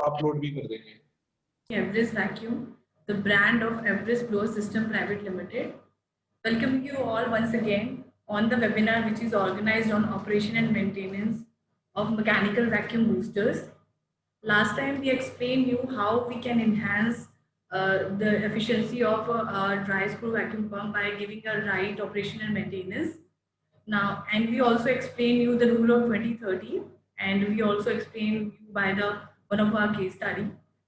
Upload भी कर देंगे। Everest Vacuum, the brand of Everest Blower System Private Limited. Welcome you all once again on the webinar which is organized on operation and maintenance of mechanical vacuum boosters. Last time we explained you how we can enhance the efficiency of a dry screw vacuum pump by giving a right operation and maintenance. Now, and we also explain you the rule of 2030, and we also explain you by the one of our case study.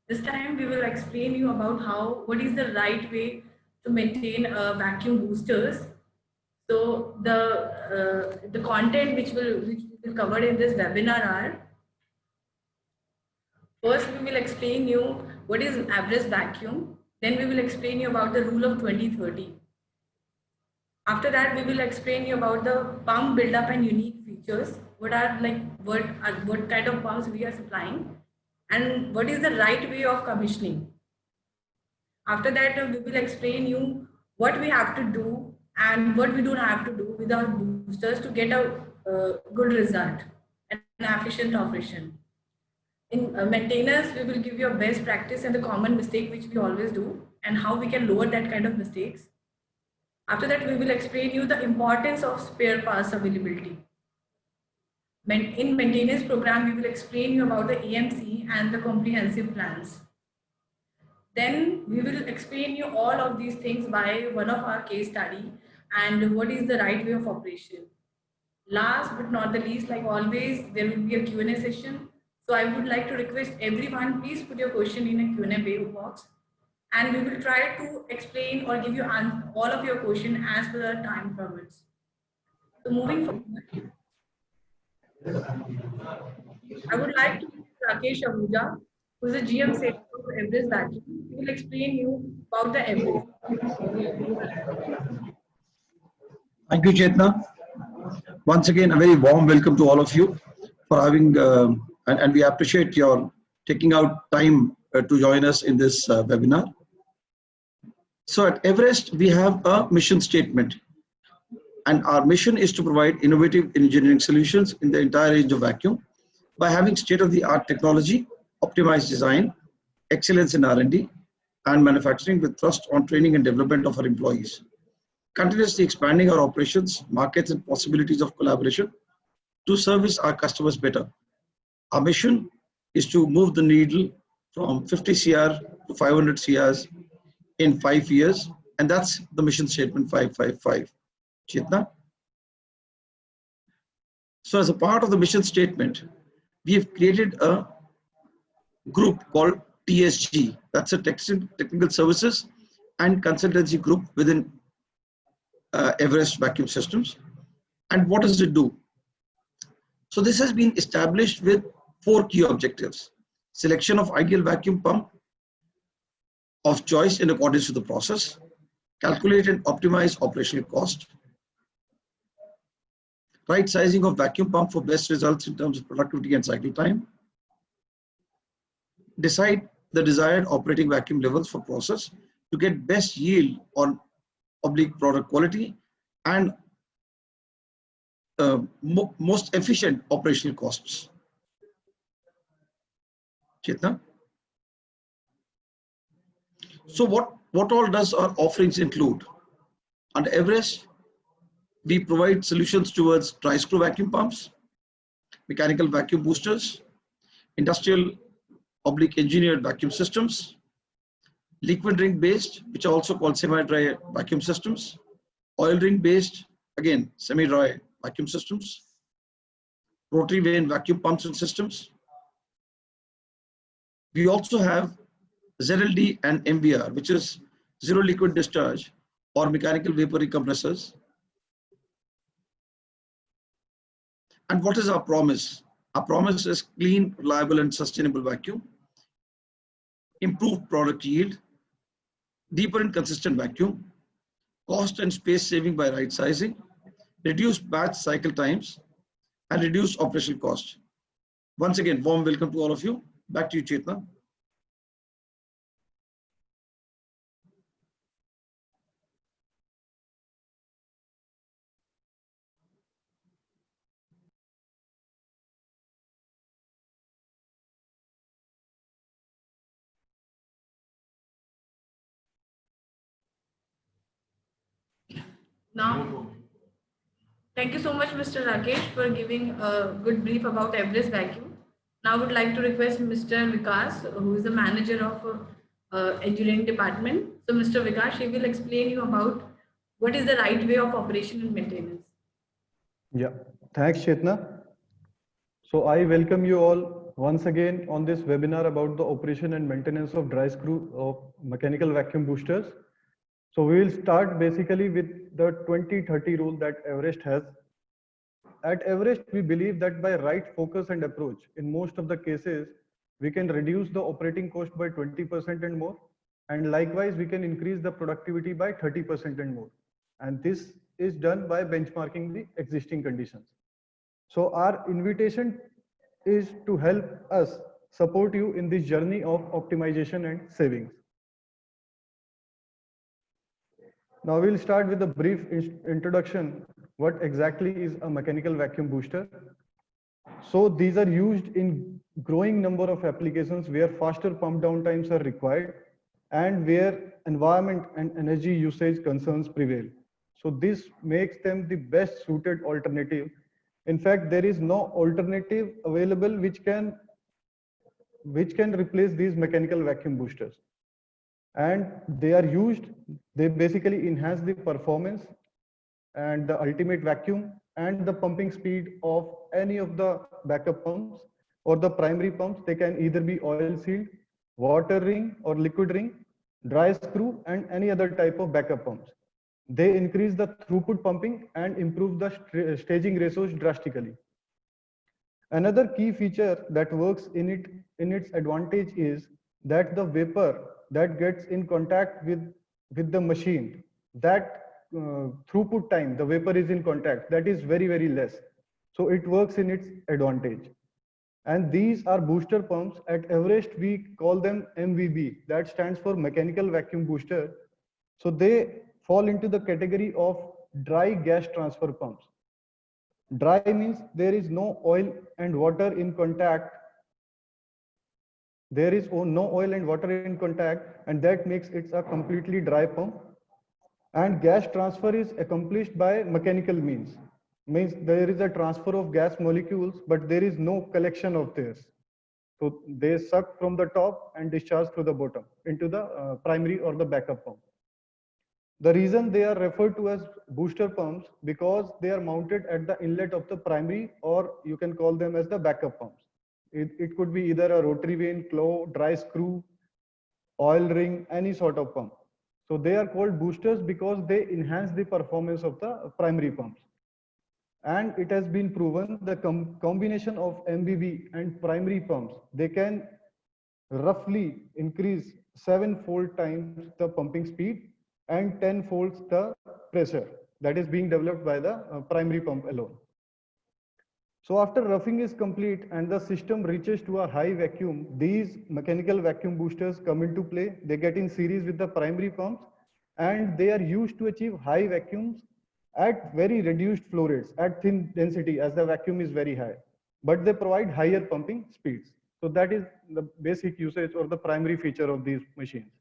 This time we will explain you about what is the right way to maintain vacuum boosters. So the content which we will cover in this webinar are: first we will explain you what is average vacuum. Then we will explain you about the rule of 2030. After that, we will explain you about the pump buildup and unique features. What kind of pumps we are supplying, and what is the right way of commissioning. After that, we will explain you what we have to do and what we don't have to do with our boosters to get a good result and efficient operation. In maintenance, we will give you a best practice and the common mistake which we always do and how we can lower that kind of mistakes. After that, we will explain you the importance of spare parts availability. In maintenance program, we will explain you about the AMC and the comprehensive plans. Then we will explain you all of these things by one of our case study and what is the right way of operation. Last but not the least, like always, there will be a Q&A session. So I would like to request everyone, please put your question in a Q&A box, and we will try to explain or give you all of your question as per the time permits. So moving forward, I would like to Rakesh Ahuja, who is a GM sales of Everest Vacuum. He will explain you about the Everest. Thank you, Chetna. Once again, a very warm welcome to all of you for having, and we appreciate your taking out time to join us in this webinar. So at Everest, we have a mission statement, and our mission is to provide innovative engineering solutions in the entire range of vacuum by having state-of-the-art technology, optimized design, excellence in R&D, and manufacturing with thrust on training and development of our employees. Continuously expanding our operations, markets, and possibilities of collaboration to service our customers better. Our mission is to move the needle from 50 CR to 500 CRs in 5 years, and that's the mission statement 555. Chetna? So as a part of the mission statement, we have created a group called TSG. That's a technical services and consultancy group within Everest Vacuum Systems. And what does it do? So this has been established with 4 key objectives: selection of ideal vacuum pump of choice in accordance with the process, calculate and optimize operational cost, right sizing of vacuum pump for best results in terms of productivity and cycle time, decide the desired operating vacuum levels for process to get best yield on oblique product quality and most efficient operational costs. Chetna? So what all does our offerings include? Under Everest, we provide solutions towards dry screw vacuum pumps, mechanical vacuum boosters, industrial oblique engineered vacuum systems, liquid ring based, which are also called semi-dry vacuum systems, oil ring based, again semi-dry vacuum systems, rotary vane vacuum pumps and systems. We also have ZLD and MVR, which is zero liquid discharge or mechanical vapor recompressors. And what is our promise? Our promise is clean, reliable, and sustainable vacuum, improved product yield, deeper and consistent vacuum, cost and space saving by right sizing, reduced batch cycle times, and reduced operational cost. Once again, warm welcome to all of you. Back to you, Chetna. Now, thank you so much, Mr. Rakesh, for giving a good brief about Everest Vacuum. Now, I would like to request Mr. Vikas, who is the manager of engineering department. So, Mr. Vikas, he will explain you about what is the right way of operation and maintenance. Yeah, thanks, Chetna. So I welcome you all once again on this webinar about the operation and maintenance of dry screw of mechanical vacuum boosters. So we will start basically with the 2030 rule that Everest has. At Everest, we believe that by right focus and approach, in most of the cases, we can reduce the operating cost by 20% and more. And likewise, we can increase the productivity by 30% and more. And this is done by benchmarking the existing conditions. So our invitation is to help us support you in this journey of optimization and savings. Now we'll start with a brief introduction. What exactly is a mechanical vacuum booster? So these are used in growing number of applications where faster pump down times are required and where environment and energy usage concerns prevail. So this makes them the best suited alternative. In fact, there is no alternative available which can replace these mechanical vacuum boosters. And they are used, they basically enhance the performance and the ultimate vacuum and the pumping speed of any of the backup pumps or the primary pumps. They can either be oil sealed, water ring or liquid ring, dry screw, and any other type of backup pumps. They increase the throughput pumping and improve the staging ratios drastically. Another key feature that works in its advantage is that the vapor that gets in contact with the machine, that throughput time, the vapor is in contact, that is very, very less. So it works in its advantage. And these are booster pumps. At Everest, we call them MVB. That stands for mechanical vacuum booster. So they fall into the category of dry gas transfer pumps. Dry means there is no oil and water in contact. There is no oil and water in contact, and that makes it a completely dry pump. And gas transfer is accomplished by mechanical means. Means there is a transfer of gas molecules, but there is no collection of theirs. So they suck from the top and discharge through the bottom into the primary or the backup pump. The reason they are referred to as booster pumps because they are mounted at the inlet of the primary, or you can call them as the backup pumps. It could be either a rotary vane, claw, dry screw, oil ring, any sort of pump. So they are called boosters because they enhance the performance of the primary pumps. And it has been proven the combination of MVB and primary pumps, they can roughly increase 7-fold times the pumping speed and 10 folds the pressure that is being developed by the primary pump alone. So after roughing is complete and the system reaches to a high vacuum, these mechanical vacuum boosters come into play. They get in series with the primary pumps and they are used to achieve high vacuums at very reduced flow rates, at thin density as the vacuum is very high, but they provide higher pumping speeds. So that is the basic usage or the primary feature of these machines.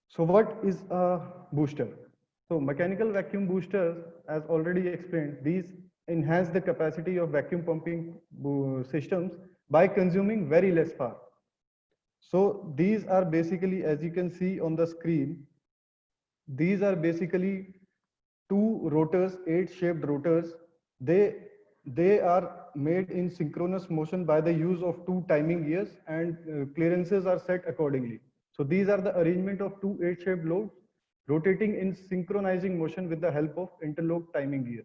So what is a booster? So mechanical vacuum boosters, as already explained, these enhance the capacity of vacuum pumping systems by consuming very less power. So these are basically, as you can see on the screen, these are basically two rotors, 8-shaped rotors. They are made in synchronous motion by the use of two timing gears, and clearances are set accordingly. So these are the arrangement of two 8-shaped loads rotating in synchronizing motion with the help of interlocked timing gears.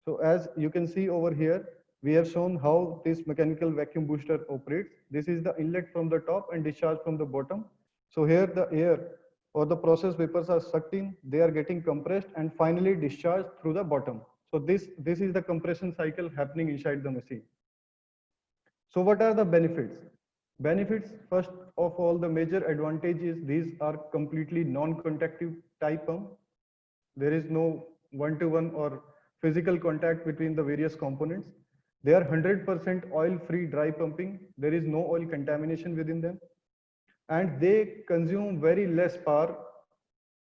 So as you can see over here, we have shown how this mechanical vacuum booster operates. This is the inlet from the top and discharge from the bottom. So here the air or the process vapors are sucked in, they are getting compressed and finally discharged through the bottom. So this is the compression cycle happening inside the machine. So what are the benefits? Benefits, first of all, the major advantage is these are completely non-conductive type pump. There is no one-to-one or physical contact between the various components. They are 100% oil-free dry pumping. There is no oil contamination within them. And they consume very less power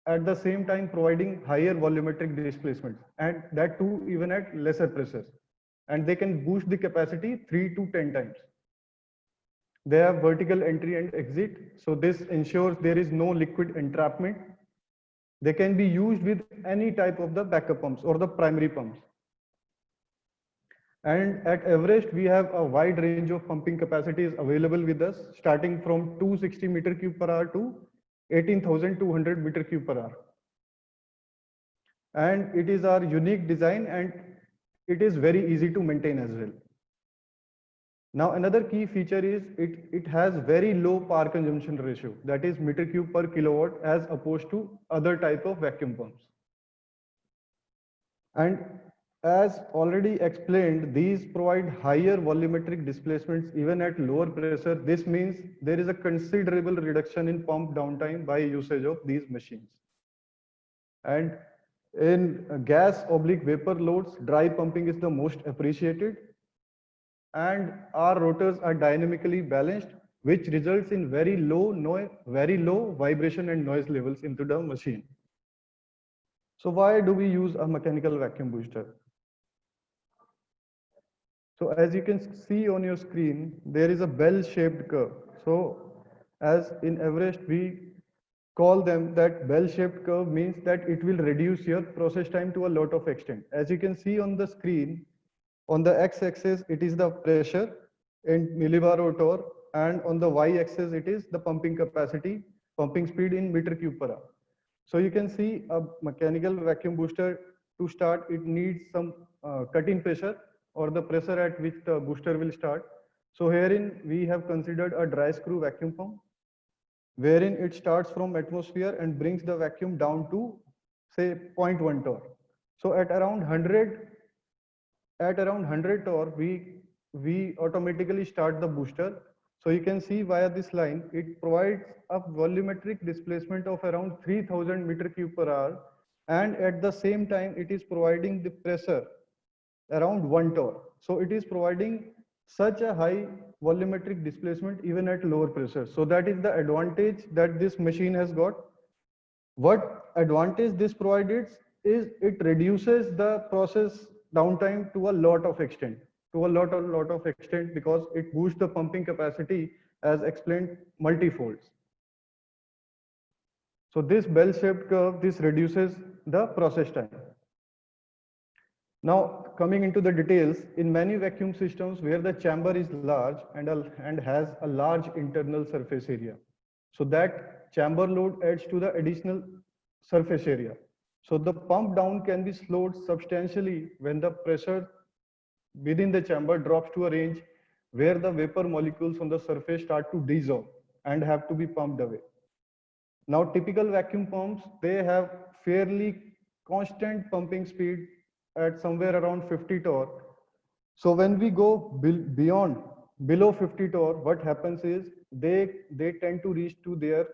at the same time providing higher volumetric displacements, and that too even at lesser pressures. And they can boost the capacity 3 to 10 times. They have vertical entry and exit, so this ensures there is no liquid entrapment. They can be used with any type of the backup pumps or the primary pumps. And at Everest, we have a wide range of pumping capacities available with us, starting from 260 meter cube per hour to 18,200 meter cube per hour. And it is our unique design, and it is very easy to maintain as well. Now, another key feature is it has very low power consumption ratio, that is meter cube per kilowatt, as opposed to other type of vacuum pumps. And as already explained, these provide higher volumetric displacements even at lower pressure. This means there is a considerable reduction in pump downtime by usage of these machines. And in gas/vapor loads, dry pumping is the most appreciated. And our rotors are dynamically balanced, which results in very low vibration and noise levels into the machine. So why do we use a mechanical vacuum booster? So as you can see on your screen, there is a bell-shaped curve. So as in Everest, we call them that bell-shaped curve means that it will reduce your process time to a lot of extent. As you can see on the screen, on the x-axis, it is the pressure in millibar or torr, and on the y-axis, it is the pumping capacity, pumping speed in meter cube per hour. So you can see a mechanical vacuum booster, to start, it needs some cut-in pressure or the pressure at which the booster will start. So herein we have considered a dry screw vacuum pump, wherein it starts from atmosphere and brings the vacuum down to say 0.1 torr. So at around 100 torr, we automatically start the booster. So you can see via this line, it provides a volumetric displacement of around 3000 meter cube per hour. And at the same time, it is providing the pressure around 1 torr. So it is providing such a high volumetric displacement even at lower pressure. So that is the advantage that this machine has got. What advantage this provides is it reduces the process downtime to a lot of extent, because it boosts the pumping capacity as explained multifolds. So this bell-shaped curve, this reduces the process time. Now coming into the details, in many vacuum systems where the chamber is large and has a large internal surface area, so that chamber load adds to the additional surface area. So the pump down can be slowed substantially when the pressure within the chamber drops to a range where the vapor molecules on the surface start to dissolve and have to be pumped away. Now typical vacuum pumps, they have fairly constant pumping speed at somewhere around 50 torr. So when we go below 50 torr, what happens is they tend to reach to their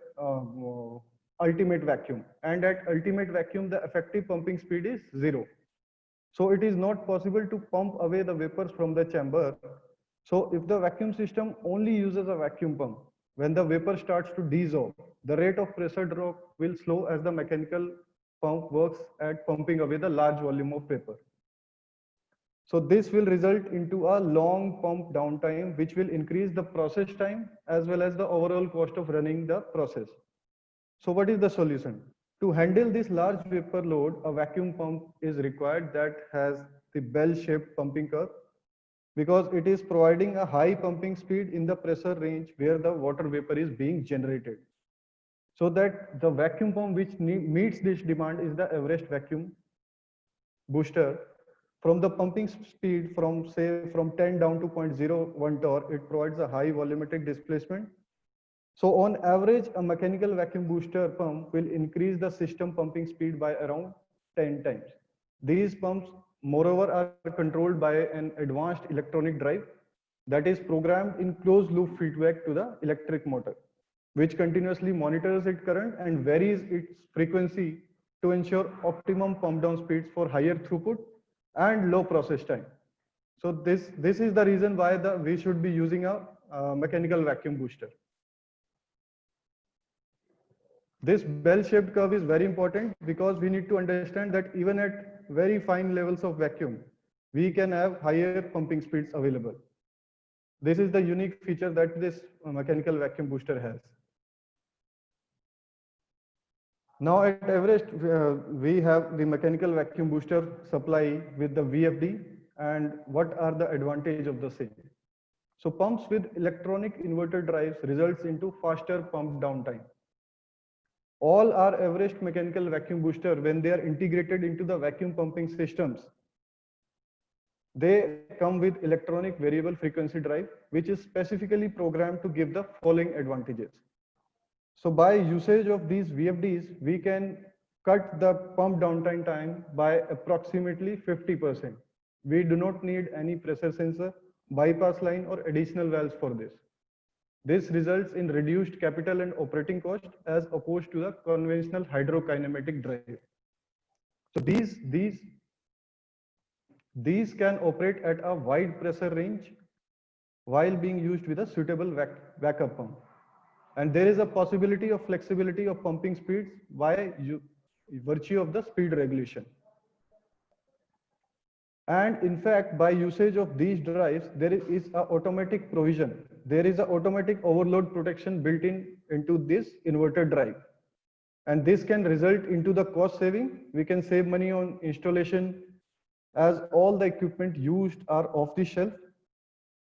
ultimate vacuum, and at ultimate vacuum the effective pumping speed is 0. So it is not possible to pump away the vapors from the chamber. So if the vacuum system only uses a vacuum pump, when the vapor starts to dissolve, the rate of pressure drop will slow as the mechanical pump works at pumping away the large volume of vapor. So this will result into a long pump downtime, which will increase the process time as well as the overall cost of running the process. So what is the solution? To handle this large vapor load, a vacuum pump is required that has the bell-shaped pumping curve, because it is providing a high pumping speed in the pressure range where the water vapor is being generated. So that the vacuum pump which meets this demand is the Everest vacuum booster. From the pumping speed from 10 down to 0.01 torr, it provides a high volumetric displacement. So on average, a mechanical vacuum booster pump will increase the system pumping speed by around 10 times. These pumps, moreover, are controlled by an advanced electronic drive that is programmed in closed loop feedback to the electric motor, which continuously monitors its current and varies its frequency to ensure optimum pump down speeds for higher throughput and low process time. So this is the reason why we should be using a mechanical vacuum booster. This bell-shaped curve is very important because we need to understand that even at very fine levels of vacuum, we can have higher pumping speeds available. This is the unique feature that this mechanical vacuum booster has. Now at Everest, we have the mechanical vacuum booster supply with the VFD, and what are the advantages of the same? So pumps with electronic inverter drives results into faster pump downtime. All our Everest mechanical vacuum booster, when they are integrated into the vacuum pumping systems, they come with electronic variable frequency drive, which is specifically programmed to give the following advantages. So by usage of these VFDs, we can cut the pump downtime time by approximately 50%. We do not need any pressure sensor, bypass line, or additional valves for this. This results in reduced capital and operating cost as opposed to the conventional hydrokinematic drive. So these can operate at a wide pressure range while being used with a suitable backup pump. And there is a possibility of flexibility of pumping speeds by virtue of the speed regulation. And in fact, by usage of these drives, there is a automatic provision. There is an automatic overload protection built into this inverter drive. And this can result into the cost saving. We can save money on installation as all the equipment used are off the shelf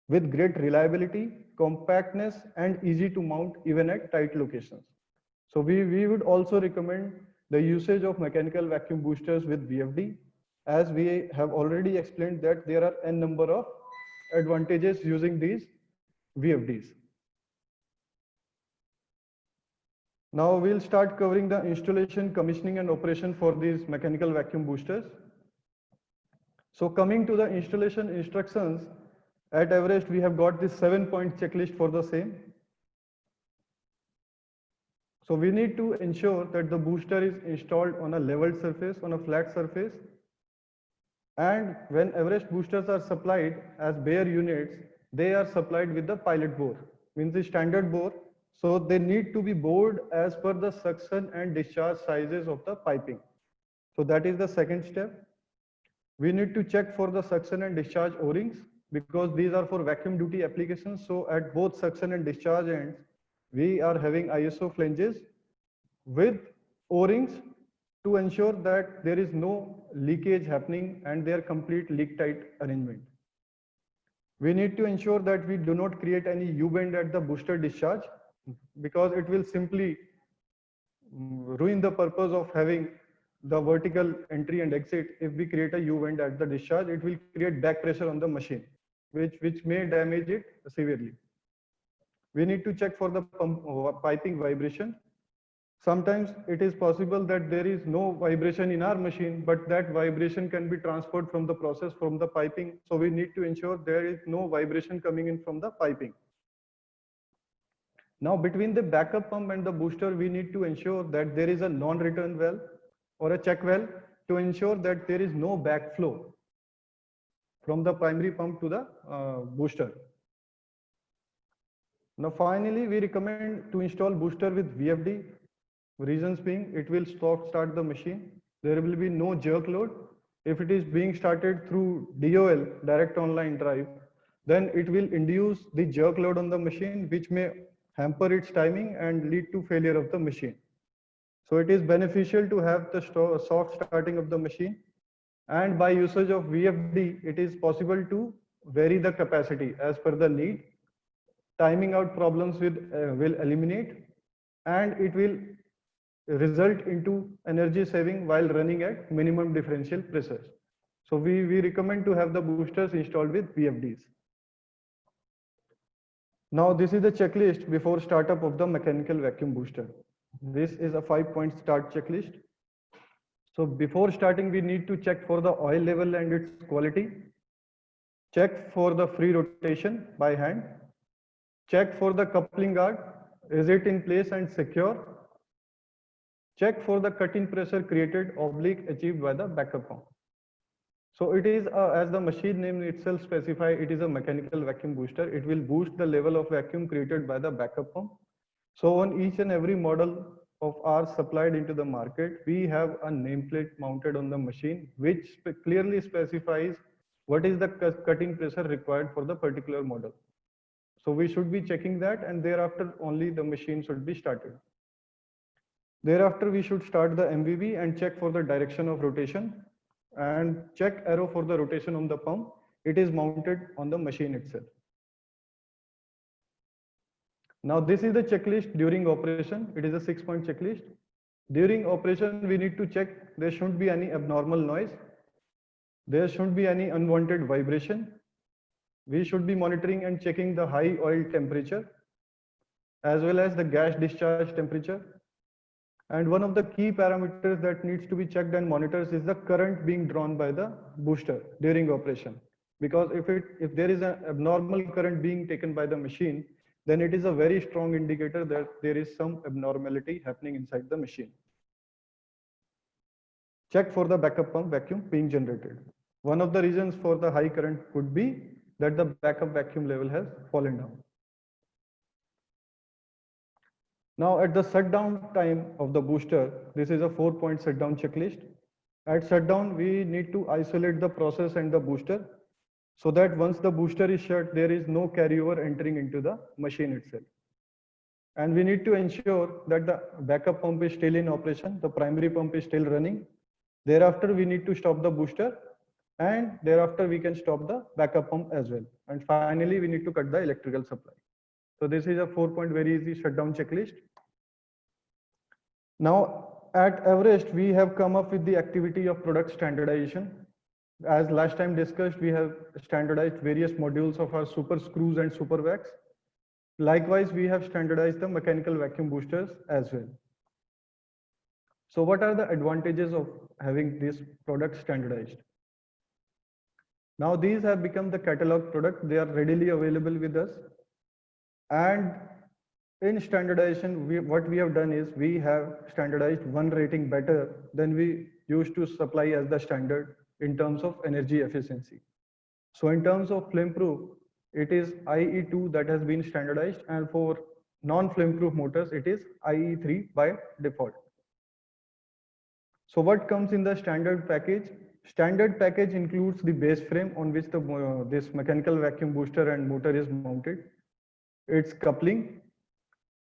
with great reliability, compactness, and easy to mount even at tight locations. So we would also recommend the usage of mechanical vacuum boosters with VFD, as we have already explained that there are n number of advantages using these VFDs. Now we'll start covering the installation, commissioning, and operation for these mechanical vacuum boosters. So coming to the installation instructions, at Everest we have got this 7-point checklist for the same. So we need to ensure that the booster is installed on a leveled surface, on a flat surface. And when Everest boosters are supplied as bare units, they are supplied with the pilot bore, means the standard bore. So they need to be bored as per the suction and discharge sizes of the piping. So that is the second step. We need to check for the suction and discharge O-rings because these are for vacuum duty applications. So at both suction and discharge ends, we are having ISO flanges with O-rings to ensure that there is no leakage happening and they are complete leak tight arrangement. We need to ensure that we do not create any U-bend at the booster discharge because it will simply ruin the purpose of having the vertical entry and exit. If we create a U-bend at the discharge, it will create back pressure on the machine, which may damage it severely. We need to check for the piping vibration. Sometimes it is possible that there is no vibration in our machine, but that vibration can be transferred from the process, from the piping. So we need to ensure there is no vibration coming in from the piping. Now between the backup pump and the booster, we need to ensure that there is a non-return valve or a check valve to ensure that there is no backflow from the primary pump to the booster. Now finally, we recommend to install booster with VFD. Reasons being, it will start the machine. There will be no jerk load. If it is being started through DOL, direct online drive, then it will induce the jerk load on the machine, which may hamper its timing and lead to failure of the machine. So it is beneficial to have the soft starting of the machine. And by usage of VFD, it is possible to vary the capacity as per the need. Timing out problems will eliminate, and it will result into energy saving while running at minimum differential pressures. So we recommend to have the boosters installed with VFDs. Now this is the checklist before startup of the mechanical vacuum booster. This is a 5-point start checklist. So before starting, we need to check for the oil level and its quality. Check for the free rotation by hand. Check for the coupling guard. Is it in place and secure? Check for the cut-in pressure created / achieved by the backup pump. So it is, as the machine name itself specify, it is a mechanical vacuum booster. It will boost the level of vacuum created by the backup pump. So on each and every model, of ours supplied into the market, we have a nameplate mounted on the machine, which clearly specifies what is the cutting pressure required for the particular model. So we should be checking that, and thereafter only the machine should be started. Thereafter, we should start the MVB and check for the direction of rotation and check arrow for the rotation on the pump. It is mounted on the machine itself. Now this is the checklist during operation. It is a 6-point checklist. During operation, we need to check there shouldn't be any abnormal noise. There shouldn't be any unwanted vibration. We should be monitoring and checking the high oil temperature as well as the gas discharge temperature. And one of the key parameters that needs to be checked and monitored is the current being drawn by the booster during operation. Because if there is an abnormal current being taken by the machine, then it is a very strong indicator that there is some abnormality happening inside the machine. Check for the backup pump vacuum being generated. One of the reasons for the high current could be that the backup vacuum level has fallen down. Now at the shutdown time of the booster, this is a 4-point shutdown checklist. At shutdown, we need to isolate the process and the booster so that once the booster is shut, there is no carryover entering into the machine itself. And we need to ensure that the backup pump is still in operation, the primary pump is still running. Thereafter, we need to stop the booster, and thereafter we can stop the backup pump as well. And finally, we need to cut the electrical supply. So this is a 4-point very easy shutdown checklist. Now at Everest, we have come up with the activity of product standardization. As last time discussed, we have standardized various modules of our super screws and super wax. Likewise, we have standardized the mechanical vacuum boosters as well. So what are the advantages of having this product standardized? Now these have become the catalog product. They are readily available with us. And in standardization, what we have done is we have standardized one rating better than we used to supply as the standard in terms of energy efficiency. So in terms of flame proof, it is IE2 that has been standardized, and for non-flame proof motors, it is IE3 by default. So what comes in the standard package? Standard package includes the base frame on which this mechanical vacuum booster and motor is mounted, its coupling,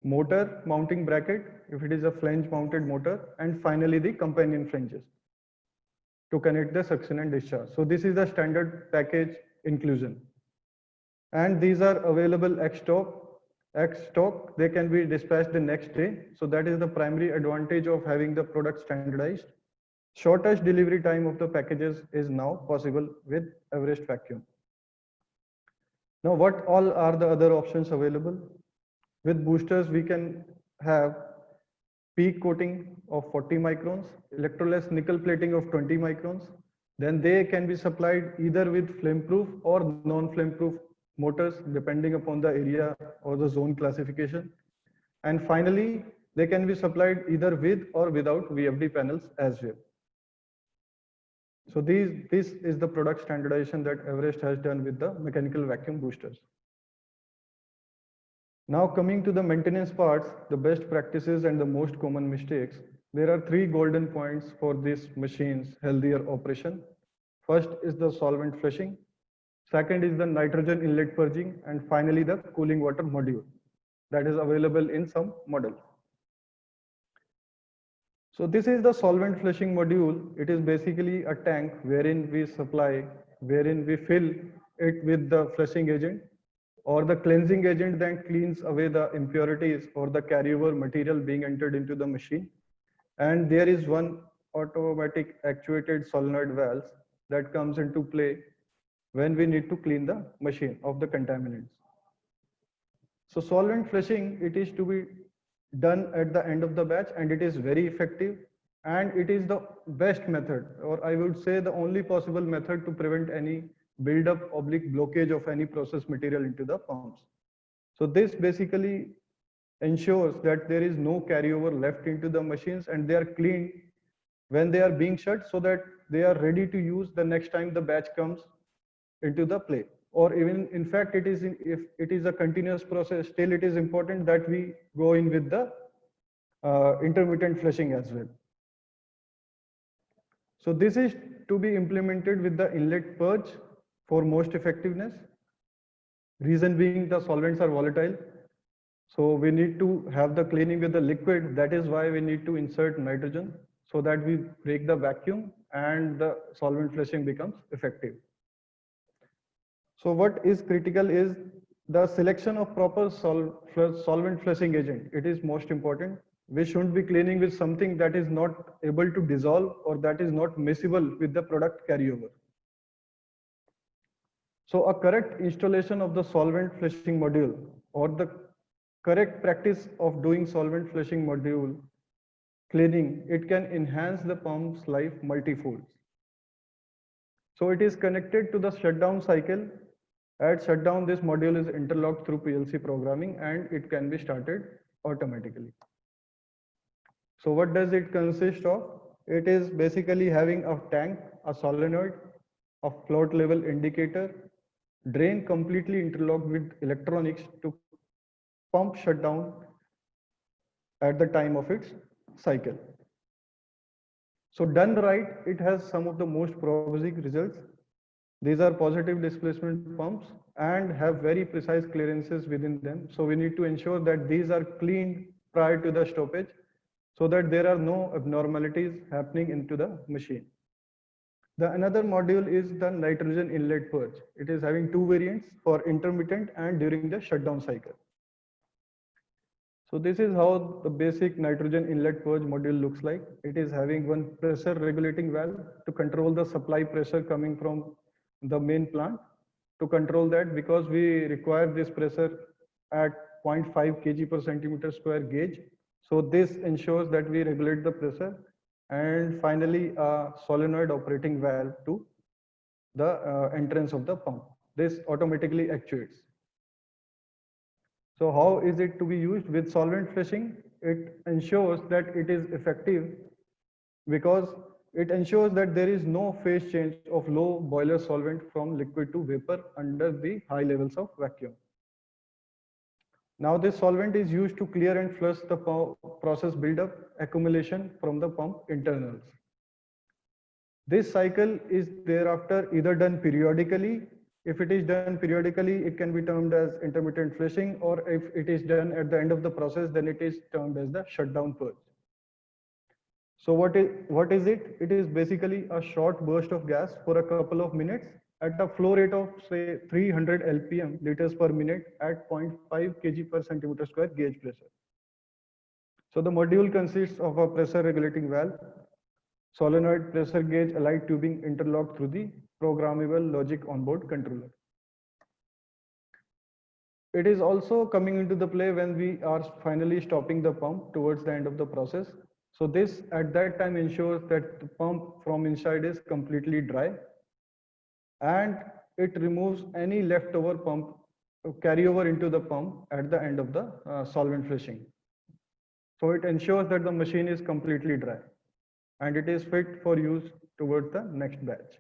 motor mounting bracket if it is a flange mounted motor, and finally the companion flanges to connect the suction and discharge. So this is the standard package inclusion, and these are available ex stock. They can be dispatched the next day. So that is the primary advantage of having the product standardized. Shortest delivery time of the packages is now possible with Everest Vacuum. Now what all are the other options available? With boosters, we can have peak coating of 40 microns, electroless nickel plating of 20 microns. Then they can be supplied either with flame proof or non-flame proof motors, depending upon the area or the zone classification. And finally, they can be supplied either with or without VFD panels as well. So this is the product standardization that Everest has done with the mechanical vacuum boosters. Now coming to the maintenance parts, the best practices and the most common mistakes. There are 3 golden points for this machine's healthier operation. First is the solvent flushing. Second is the nitrogen inlet purging, and finally the cooling water module that is available in some models. So this is the solvent flushing module. It is basically a tank wherein we fill it with the flushing agent or the cleansing agent that cleans away the impurities or the carryover material being entered into the machine. And there is one automatic actuated solenoid valve that comes into play when we need to clean the machine of the contaminants. So solvent flushing, it is to be done at the end of the batch, and it is very effective, and it is the best method, or I would say the only possible method to prevent any build-up or blockage of any process material into the pumps. So this basically ensures that there is no carryover left into the machines, and they are cleaned when they are being shut so that they are ready to use the next time the batch comes into the play. Or even in fact, if it is a continuous process, still it is important that we go in with the intermittent flushing as well. So this is to be implemented with the inlet purge for most effectiveness. Reason being the solvents are volatile. So we need to have the cleaning with the liquid. That is why we need to insert nitrogen so that we break the vacuum and the solvent flushing becomes effective. So what is critical is the selection of proper solvent flushing agent. It is most important. We shouldn't be cleaning with something that is not able to dissolve or that is not miscible with the product carryover. So a correct installation of the solvent flushing module or the correct practice of doing solvent flushing module cleaning, it can enhance the pump's life multifold. So it is connected to the shutdown cycle. At shutdown, this module is interlocked through PLC programming and it can be started automatically. So what does it consist of? It is basically having a tank, a solenoid, a float level indicator, drain completely interlocked with electronics to pump shutdown at the time of its cycle. So done right, it has some of the most promising results. These are positive displacement pumps and have very precise clearances within them. So we need to ensure that these are cleaned prior to the stoppage so that there are no abnormalities happening into the machine. The another module is the nitrogen inlet purge. It is having two variants for intermittent and during the shutdown cycle. So this is how the basic nitrogen inlet purge module looks like. It is having one pressure regulating valve to control the supply pressure coming from the main plant. To control that, because we require this pressure at 0.5 kg per centimeter square gauge. So this ensures that we regulate the pressure. And finally, a solenoid operating valve to the entrance of the pump. This automatically actuates. So how is it to be used with solvent flushing? It ensures that it is effective because it ensures that there is no phase change of low boiler solvent from liquid to vapor under the high levels of vacuum. Now this solvent is used to clear and flush the process buildup accumulation from the pump internals. This cycle is thereafter either done periodically. If it is done periodically, it can be termed as intermittent flushing, or if it is done at the end of the process, then it is termed as the shutdown purge. So what is it? It is basically a short burst of gas for a couple of minutes at a flow rate of say 300 LPM, liters per minute at 0.5 kg per centimeter square gauge pressure. So the module consists of a pressure regulating valve, solenoid pressure gauge allied tubing interlocked through the programmable logic onboard controller. It is also coming into the play when we are finally stopping the pump towards the end of the process. So this at that time ensures that the pump from inside is completely dry and it removes any leftover pump carryover into the pump at the end of the solvent flushing. So it ensures that the machine is completely dry and it is fit for use towards the next batch.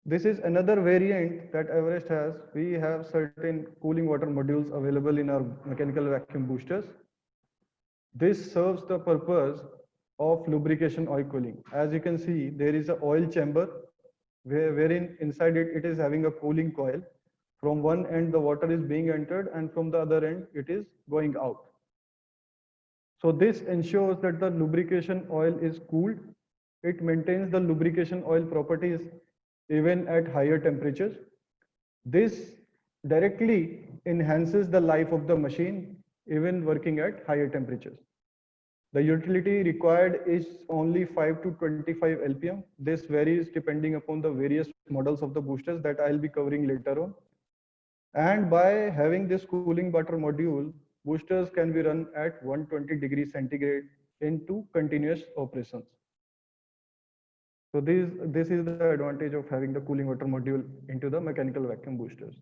This is another variant that Everest has. We have certain cooling water modules available in our mechanical vacuum boosters. This serves the purpose of lubrication oil cooling. As you can see, there is an oil chamber wherein inside it is having a cooling coil. From one end, the water is being entered, and from the other end, it is going out. So this ensures that the lubrication oil is cooled. It maintains the lubrication oil properties even at higher temperatures. This directly enhances the life of the machine even working at higher temperatures. The utility required is only 5 to 25 LPM. This varies depending upon the various models of the boosters that I'll be covering later on. And by having this cooling water module, boosters can be run at 120 degrees centigrade into continuous operations. So this is the advantage of having the cooling water module into the mechanical vacuum boosters.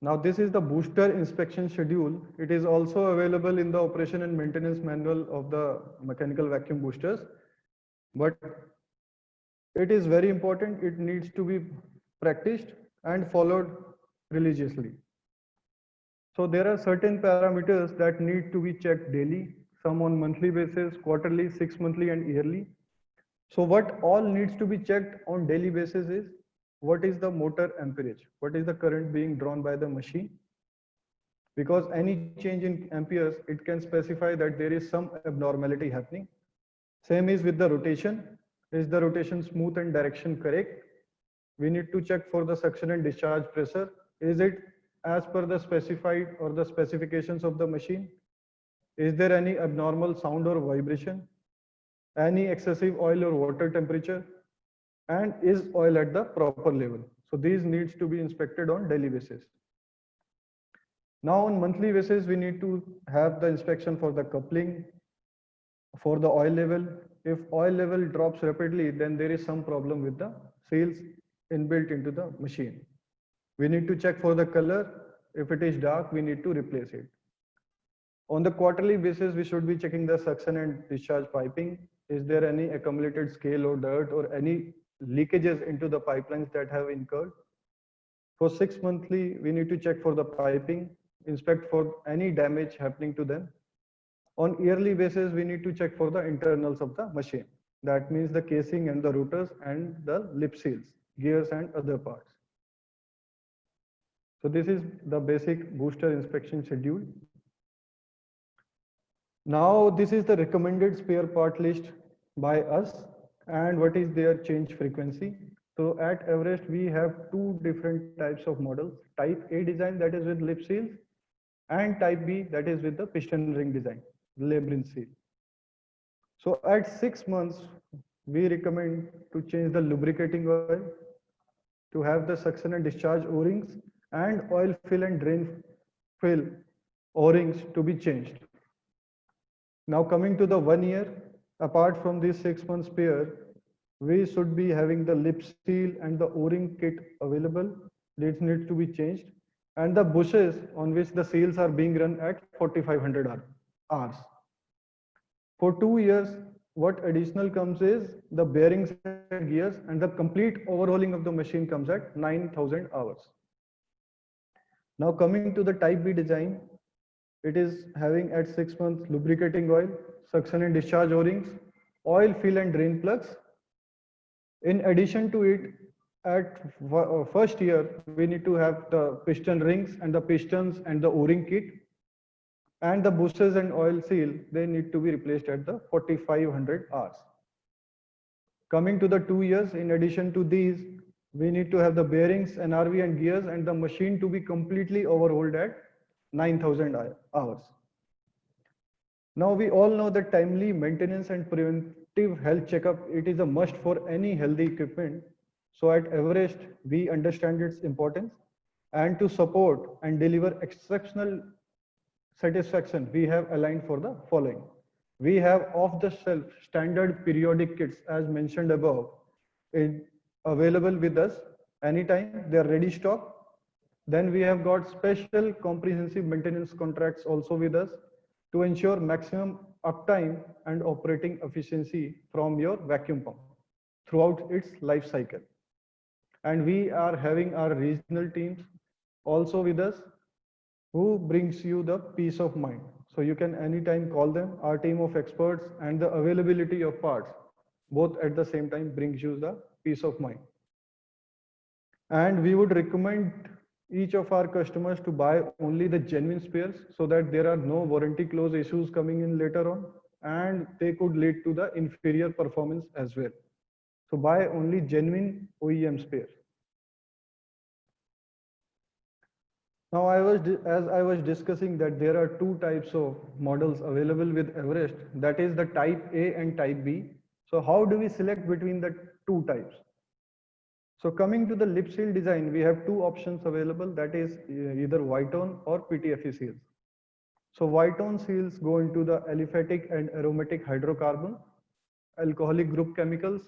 Now this is the booster inspection schedule. It is also available in the operation and maintenance manual of the mechanical vacuum boosters. But it is very important. It needs to be practiced and followed religiously. So there are certain parameters that need to be checked daily, some on monthly basis, quarterly, 6 monthly and yearly. So what all needs to be checked on daily basis is what is the motor amperage? What is the current being drawn by the machine? Because any change in amperes, it can specify that there is some abnormality happening. Same is with the rotation. Is the rotation smooth and direction correct? We need to check for the suction and discharge pressure. Is it as per the specified or the specifications of the machine? Is there any abnormal sound or vibration? Any excessive oil or water temperature? And is oil at the proper level? So these needs to be inspected on daily basis. Now on monthly basis, we need to have the inspection for the coupling, for the oil level. If oil level drops rapidly, then there is some problem with the seals inbuilt into the machine. We need to check for the color. If it is dark, we need to replace it. On the quarterly basis, we should be checking the suction and discharge piping. Is there any accumulated scale or dirt or any leakages into the pipelines that have incurred? For 6 monthly, we need to check for the piping, inspect for any damage happening to them. On yearly basis, we need to check for the internals of the machine. That means the casing and the rotors and the lip seals, gears and other parts. So this is the basic booster inspection schedule. Now this is the recommended spare part list by us and what is their change frequency. So at Everest, we have two different types of models, type A design that is with lip seals and type B that is with the piston ring design, labyrinth seal. So at 6 months, we recommend to change the lubricating oil, to have the suction and discharge O-rings and oil fill and drain fill O-rings to be changed. Now coming to the 1 year, apart from this 6 months spare, we should be having the lip seal and the O-ring kit available. This needs to be changed. And the bushes on which the seals are being run at 4500 hours. For 2 years, what additional comes is the bearings and gears and the complete overhauling of the machine comes at 9000 hours. Now coming to the type B design, it is having at 6 months lubricating oil, suction and discharge O-rings, oil fill and drain plugs. In addition to it, at first year, we need to have the piston rings and the pistons and the O-ring kit. And the bushes and oil seal, they need to be replaced at the 4500 hours. Coming to the 2 years, in addition to these, we need to have the bearings, NRV and gears and the machine to be completely overhauled at 9000 hours. Now we all know that timely maintenance and preventive health checkup, it is a must for any healthy equipment. So at Everest, we understand its importance, and to support and deliver exceptional satisfaction, we have aligned for the following. We have off-the-shelf standard periodic kits as mentioned above, available with us anytime. They are ready stock. Then we have got special comprehensive maintenance contracts also with us to ensure maximum uptime and operating efficiency from your vacuum pump throughout its life cycle. And we are having our regional teams also with us who brings you the peace of mind. So you can anytime call them, our team of experts, and the availability of parts, both at the same time brings you the peace of mind. And we would recommend each of our customers to buy only the genuine spares so that there are no warranty clause issues coming in later on, and they could lead to the inferior performance as well. So buy only genuine OEM spares. Now as I was discussing that there are two types of models available with Everest, that is the type A and type B. So how do we select between the two types? So coming to the lip seal design, we have two options available, that is either Whitone or PTFE seals. So Whitone seals go into the aliphatic and aromatic hydrocarbon, alcoholic group chemicals,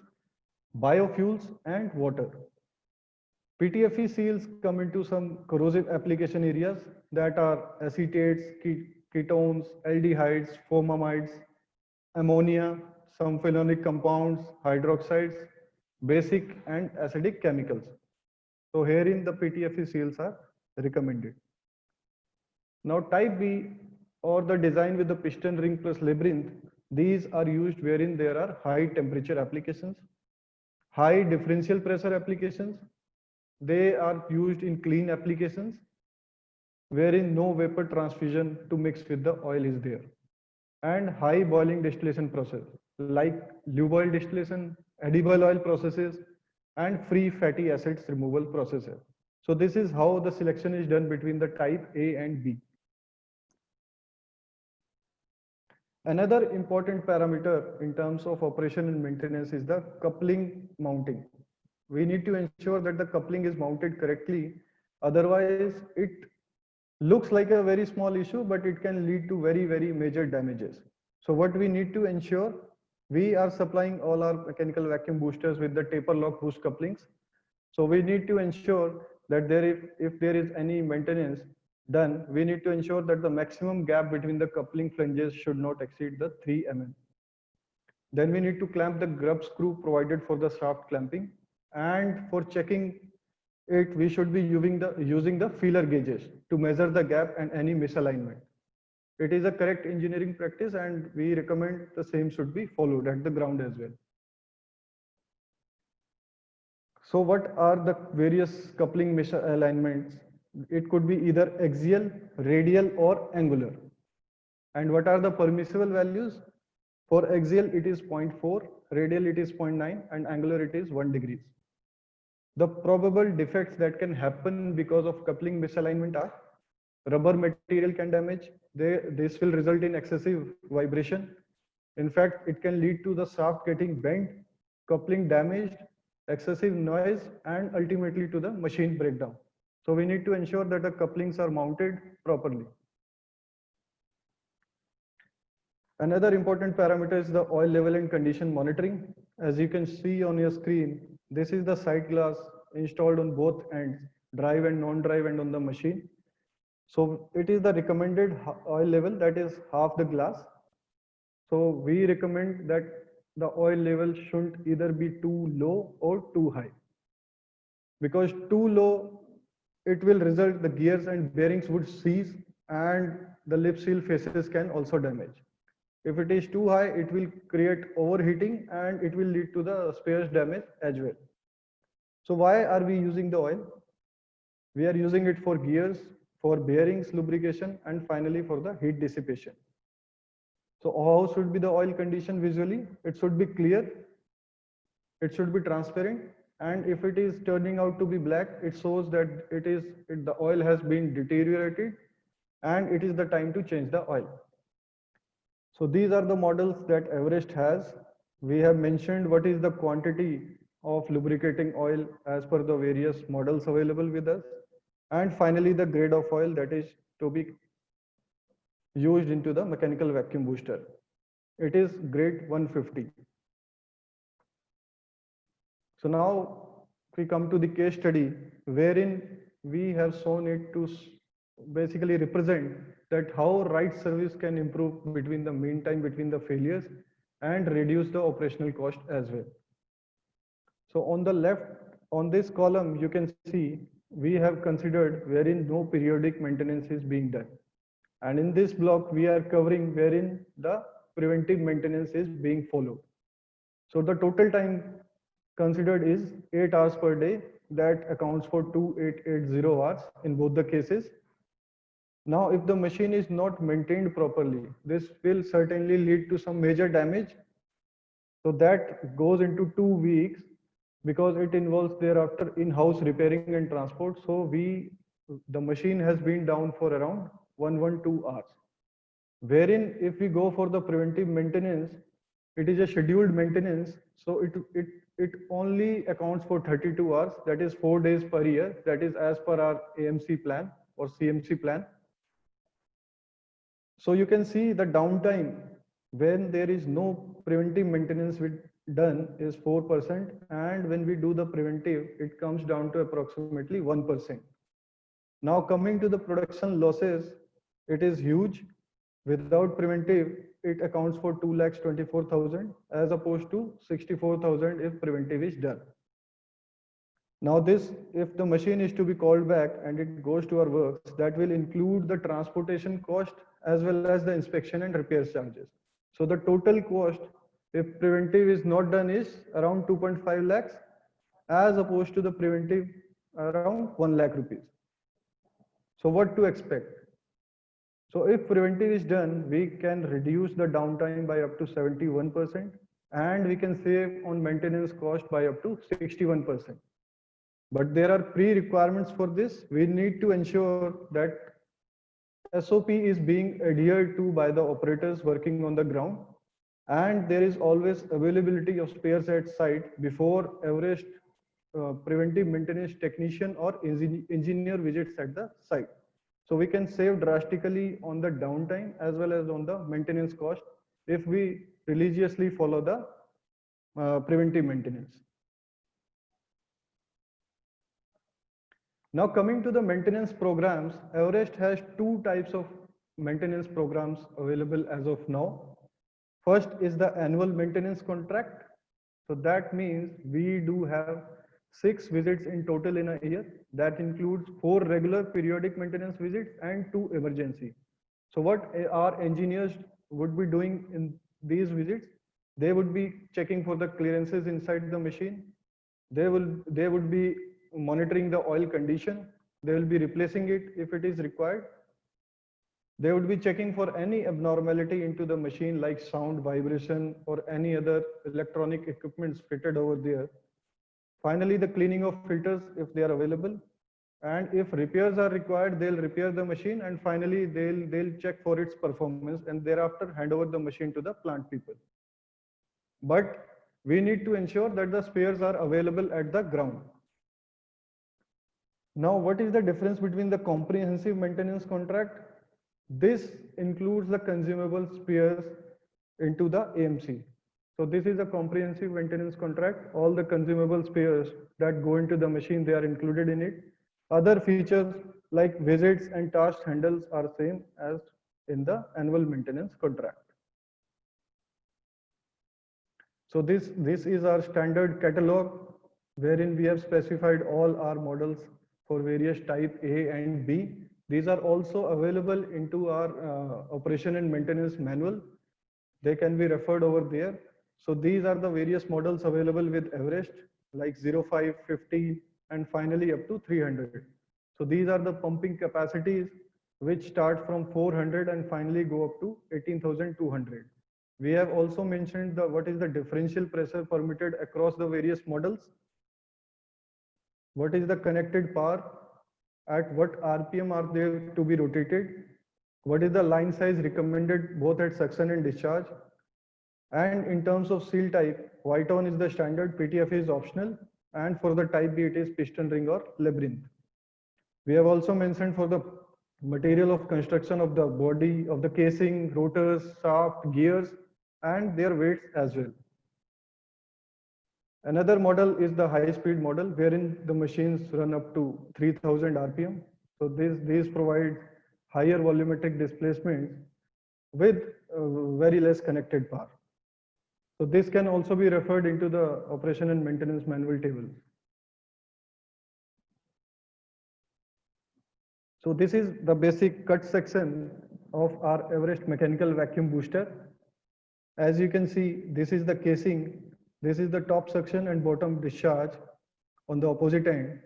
biofuels and water. PTFE seals come into some corrosive application areas that are acetates, ketones, aldehydes, formamides, ammonia, some phenolic compounds, hydroxides, basic and acidic chemicals. So herein the PTFE seals are recommended. Now type B or the design with the piston ring plus labyrinth, these are used wherein there are high temperature applications, high differential pressure applications. They are used in clean applications wherein no vapor transfusion to mix with the oil is there, and high boiling distillation process like lube oil distillation, edible oil processes, and free fatty acids removal processes. So this is how the selection is done between the type A and B. Another important parameter in terms of operation and maintenance is the coupling mounting. We need to ensure that the coupling is mounted correctly. Otherwise, it looks like a very small issue, but it can lead to very, very major damages. So what we need to ensure, we are supplying all our mechanical vacuum boosters with the taper lock boost couplings. So we need to ensure that if there is any maintenance done, we need to ensure that the maximum gap between the coupling flanges should not exceed the 3 mm. Then we need to clamp the grub screw provided for the shaft clamping. And for checking it, we should be using the feeler gauges to measure the gap and any misalignment. It is a correct engineering practice and we recommend the same should be followed at the ground as well. So what are the various coupling misalignments? It could be either axial, radial, or angular. And what are the permissible values? For axial, it is 0.4, radial, it is 0.9, and angular, it is 1 degree. The probable defects that can happen because of coupling misalignment are rubber material can damage. This will result in excessive vibration. In fact, it can lead to the shaft getting bent, coupling damaged, excessive noise, and ultimately to the machine breakdown. So we need to ensure that the couplings are mounted properly. Another important parameter is the oil level and condition monitoring. As you can see on your screen, this is the sight glass installed on both ends, drive and non-drive, and on the machine. So it is the recommended oil level, that is half the glass. So we recommend that the oil level shouldn't either be too low or too high. Because too low, it will result the gears and bearings would seize and the lip seal faces can also damage. If it is too high, it will create overheating and it will lead to the spares damage as well. So why are we using the oil? We are using it for gears, for bearings, lubrication, and finally for the heat dissipation. So how should be the oil condition visually? It should be clear, it should be transparent, and if it is turning out to be black, it shows that the oil has been deteriorated and it is the time to change the oil. So these are the models that Everest has. We have mentioned what is the quantity of lubricating oil as per the various models available with us. And finally, the grade of oil that is to be used into the mechanical vacuum booster. It is grade 150. So now we come to the case study wherein we have shown it to basically represent that how right service can improve between the mean time between the failures and reduce the operational cost as well. So on the left, on this column, you can see we have considered wherein no periodic maintenance is being done. And in this block, we are covering wherein the preventive maintenance is being followed. So the total time considered is 8 hours per day. That accounts for 2880 hours in both the cases. Now, if the machine is not maintained properly, this will certainly lead to some major damage. So that goes into 2 weeks because it involves thereafter in-house repairing and transport. So the machine has been down for around 112 hours. Wherein if we go for the preventive maintenance, it is a scheduled maintenance. So it only accounts for 32 hours, that is 4 days per year. That is as per our AMC plan or CMC plan. So you can see the downtime when there is no preventive maintenance done is 4%, and when we do the preventive, it comes down to approximately 1%. Now coming to the production losses, it is huge. Without preventive, it accounts for 2,24,000 as opposed to 64,000 if preventive is done. Now this, if the machine is to be called back and it goes to our works, that will include the transportation cost as well as the inspection and repair charges. So the total cost, if preventive is not done, is around 2.5 lakhs as opposed to the preventive around 1 lakh rupees. So what to expect? So if preventive is done, we can reduce the downtime by up to 71% and we can save on maintenance cost by up to 61%. But there are pre-requirements for this. We need to ensure that SOP is being adhered to by the operators working on the ground, and there is always availability of spares at site before Everest preventive maintenance technician or engineer visits at the site. So we can save drastically on the downtime as well as on the maintenance cost if we religiously follow the preventive maintenance. Now coming to the maintenance programs, Everest has two types of maintenance programs available as of now. First is the annual maintenance contract. So that means we do have 6 visits in total in a year. That includes 4 regular periodic maintenance visits and 2 emergency. So what our engineers would be doing in these visits, they would be checking for the clearances inside the machine. They would be monitoring the oil condition. They will be replacing it if it is required. They would be checking for any abnormality into the machine like sound, vibration, or any other electronic equipments fitted over there. Finally, the cleaning of filters if they are available. And if repairs are required, they'll repair the machine, and finally they'll check for its performance and thereafter hand over the machine to the plant people. But we need to ensure that the spares are available at the ground. Now, what is the difference between the comprehensive maintenance contract? This includes the consumable spares into the AMC. So this is a comprehensive maintenance contract. All the consumable spares that go into the machine, they are included in it. Other features like visits and task handles are same as in the annual maintenance contract. So this is our standard catalog wherein we have specified all our models for various type A and B. These are also available into our operation and maintenance manual. They can be referred over there. So these are the various models available with Everest like 05, 50, and finally up to 300. So these are the pumping capacities which start from 400 and finally go up to 18,200. We have also mentioned what is the differential pressure permitted across the various models. What is the connected power? At what RPM are they to be rotated? What is the line size recommended both at suction and discharge? And in terms of seal type, White-on is the standard, PTF is optional, and for the type B it is piston ring or labyrinth. We have also mentioned for the material of construction of the body, of the casing, rotors, shaft, gears, and their weights as well. Another model is the high-speed model, wherein the machines run up to 3000 RPM. So these provide higher volumetric displacement with very less connected power. So this can also be referred into the operation and maintenance manual table. So this is the basic cut section of our Everest mechanical vacuum booster. As you can see, this is the casing. This is the top suction and bottom discharge on the opposite end.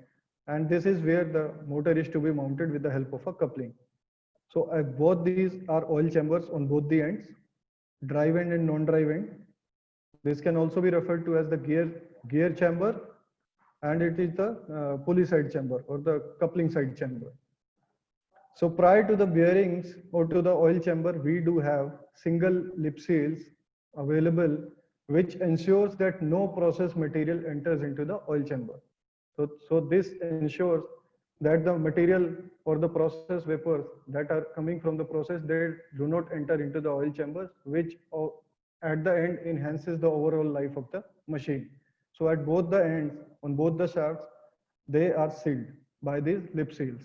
And this is where the motor is to be mounted with the help of a coupling. So both these are oil chambers on both the ends, drive end and non-drive end. This can also be referred to as the gear chamber, and it is the pulley side chamber or the coupling side chamber. So prior to the bearings or to the oil chamber, we do have single lip seals available, which ensures that no process material enters into the oil chamber. So this ensures that the material or the process vapors that are coming from the process, they do not enter into the oil chambers, which at the end enhances the overall life of the machine. So at both the ends, on both the shafts, they are sealed by these lip seals.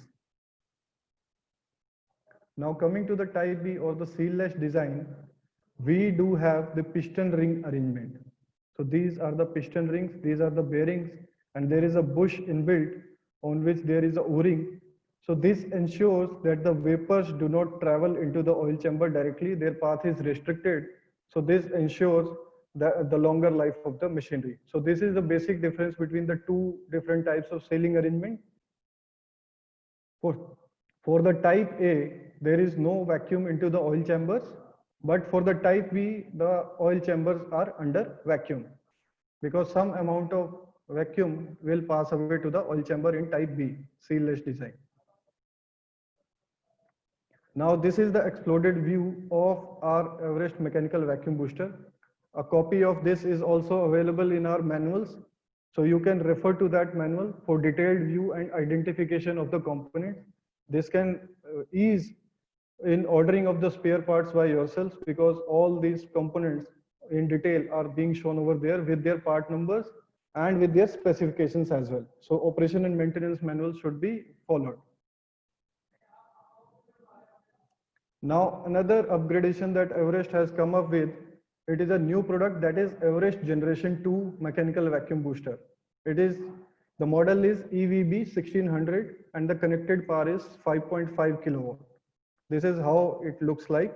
Now coming to the type B or the sealless design, we do have the piston ring arrangement. So these are the piston rings, these are the bearings, and there is a bush inbuilt on which there is a O-ring. So this ensures that the vapors do not travel into the oil chamber directly. Their path is restricted. So this ensures the longer life of the machinery. So this is the basic difference between the two different types of sealing arrangement. For the type A, there is no vacuum into the oil chambers, but for the type B, the oil chambers are under vacuum because some amount of vacuum will pass away to the oil chamber in type B, sealless design. Now this is the exploded view of our Everest mechanical vacuum booster. A copy of this is also available in our manuals. So you can refer to that manual for detailed view and identification of the components. This can ease in ordering of the spare parts by yourselves because all these components in detail are being shown over there with their part numbers and with their specifications as well. So operation and maintenance manual should be followed. Now another upgradation that Everest has come up with, it is a new product that is Everest Generation 2 mechanical vacuum booster. The model is EVB 1600 and the connected power is 5.5 kilowatt. This is how it looks like.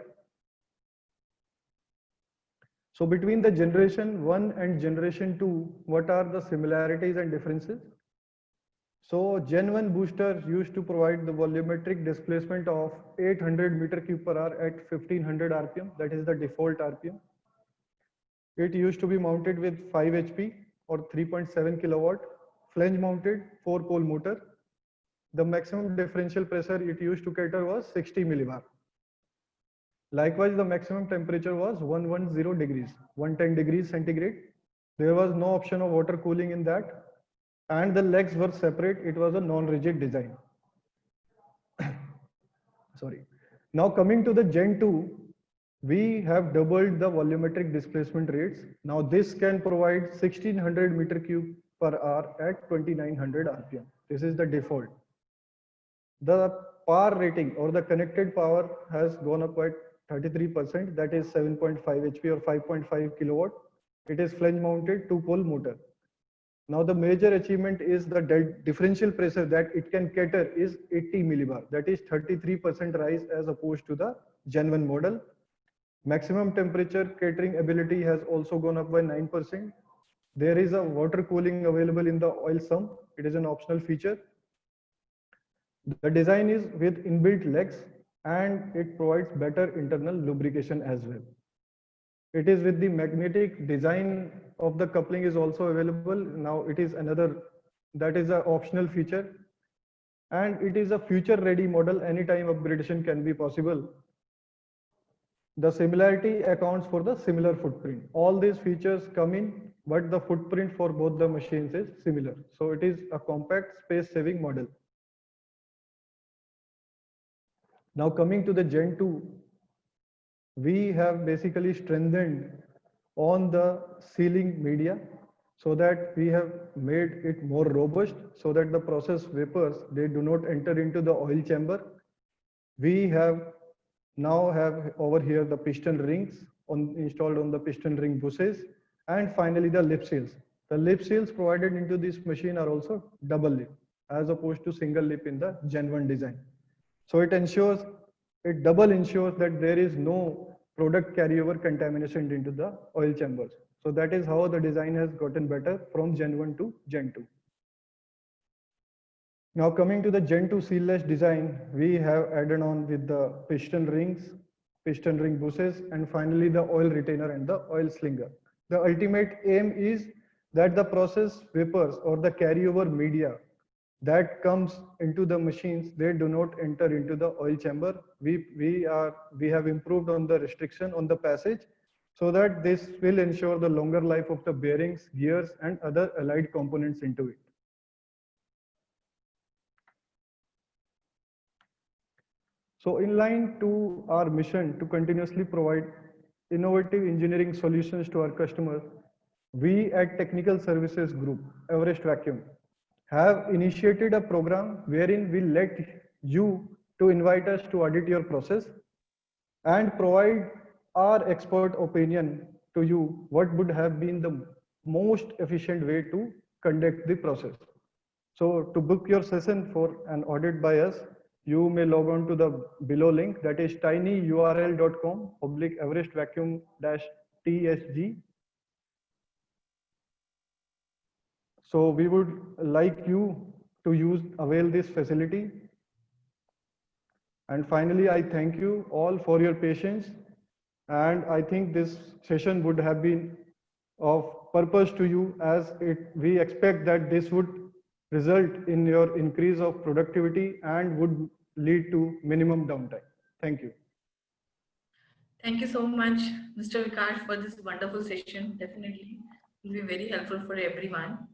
So between the Generation 1 and Generation 2, what are the similarities and differences? So Gen 1 booster used to provide the volumetric displacement of 800 meter cube per hour at 1500 RPM. That is the default RPM. It used to be mounted with 5 HP or 3.7 kilowatt, flange mounted 4-pole motor. The maximum differential pressure it used to cater was 60 millibar. Likewise, the maximum temperature was 110 degrees, 110 degrees centigrade. There was no option of water cooling in that. And the legs were separate. It was a non-rigid design. Sorry. Now coming to the Gen 2, we have doubled the volumetric displacement rates. Now this can provide 1600 meter cube per hour at 2900 RPM. This is the default. The power rating or the connected power has gone up by 33%. That is 7.5 HP or 5.5 kilowatt. It is flange mounted 2-pole motor. Now the major achievement is the differential pressure that it can cater is 80 millibar. That is 33% rise as opposed to the Gen 1 model. Maximum temperature catering ability has also gone up by 9%. There is a water cooling available in the oil sump. It is an optional feature. The design is with inbuilt legs and it provides better internal lubrication as well. It is with the magnetic design of the coupling is also available. Now it is another, that is an optional feature. And it is a future ready model. Anytime upgradation can be possible. The similarity accounts for the similar footprint. All these features come in, but the footprint for both the machines is similar. So it is a compact space saving model. Now coming to the Gen 2, we have basically strengthened on the sealing media so that we have made it more robust so that the process vapors, they do not enter into the oil chamber. We now have over here the piston rings installed on the piston ring bushings, and finally the lip seals. The lip seals provided into this machine are also double lip as opposed to single lip in the Gen 1 design. So it double ensures that there is no product carryover contamination into the oil chambers. So that is how the design has gotten better from Gen 1 to Gen 2. Now coming to the Gen 2 sealless design, we have added on with the piston rings, piston ring bushings, and finally the oil retainer and the oil slinger. The ultimate aim is that the process vapors or the carryover media that comes into the machines, they do not enter into the oil chamber. We have improved on the restriction on the passage so that this will ensure the longer life of the bearings, gears, and other allied components into it. So in line to our mission to continuously provide innovative engineering solutions to our customers, we at Technical Services Group, Everest Vacuum, have initiated a program wherein we let you to invite us to audit your process and provide our expert opinion to you what would have been the most efficient way to conduct the process. So to book your session for an audit by us, you may log on to the below link, that is tinyurl.com/Everest vacuum-TSG. So we would like you to avail this facility. And finally, I thank you all for your patience. And I think this session would have been of purpose to you, as we expect that this would result in your increase of productivity and would lead to minimum downtime. Thank you. Thank you so much, Mr. Vikas, for this wonderful session. Definitely will be very helpful for everyone.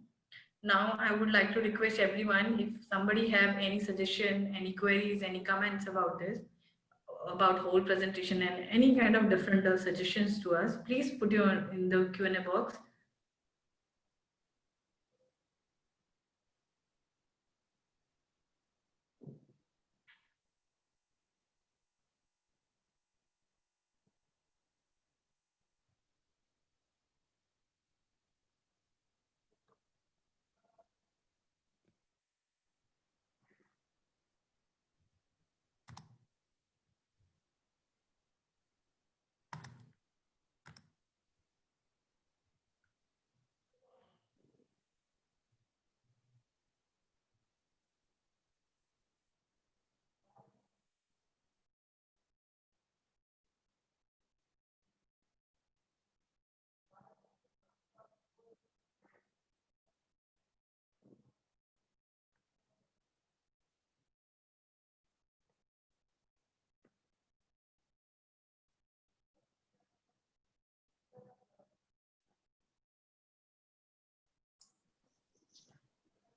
Now, I would like to request everyone, if somebody have any suggestion, any queries, any comments about this, about whole presentation and any kind of different suggestions to us, please put your in the Q&A box.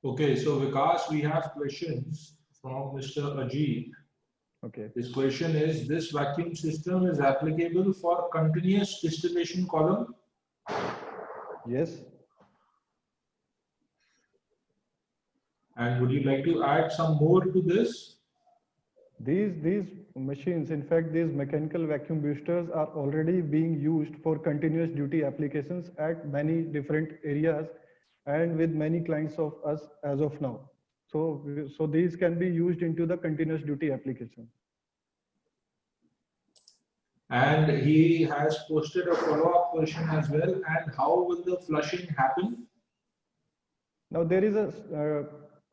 Okay, so Vikas, we have questions from Mr. Ajit. Okay. His question is, this vacuum system is applicable for continuous distillation column? Yes. And would you like to add some more to this? These machines, in fact, these mechanical vacuum boosters are already being used for continuous duty applications at many different areas and with many clients of us as of now. So these can be used into the continuous duty application. And he has posted a follow-up question as well. And how will the flushing happen? Now there is a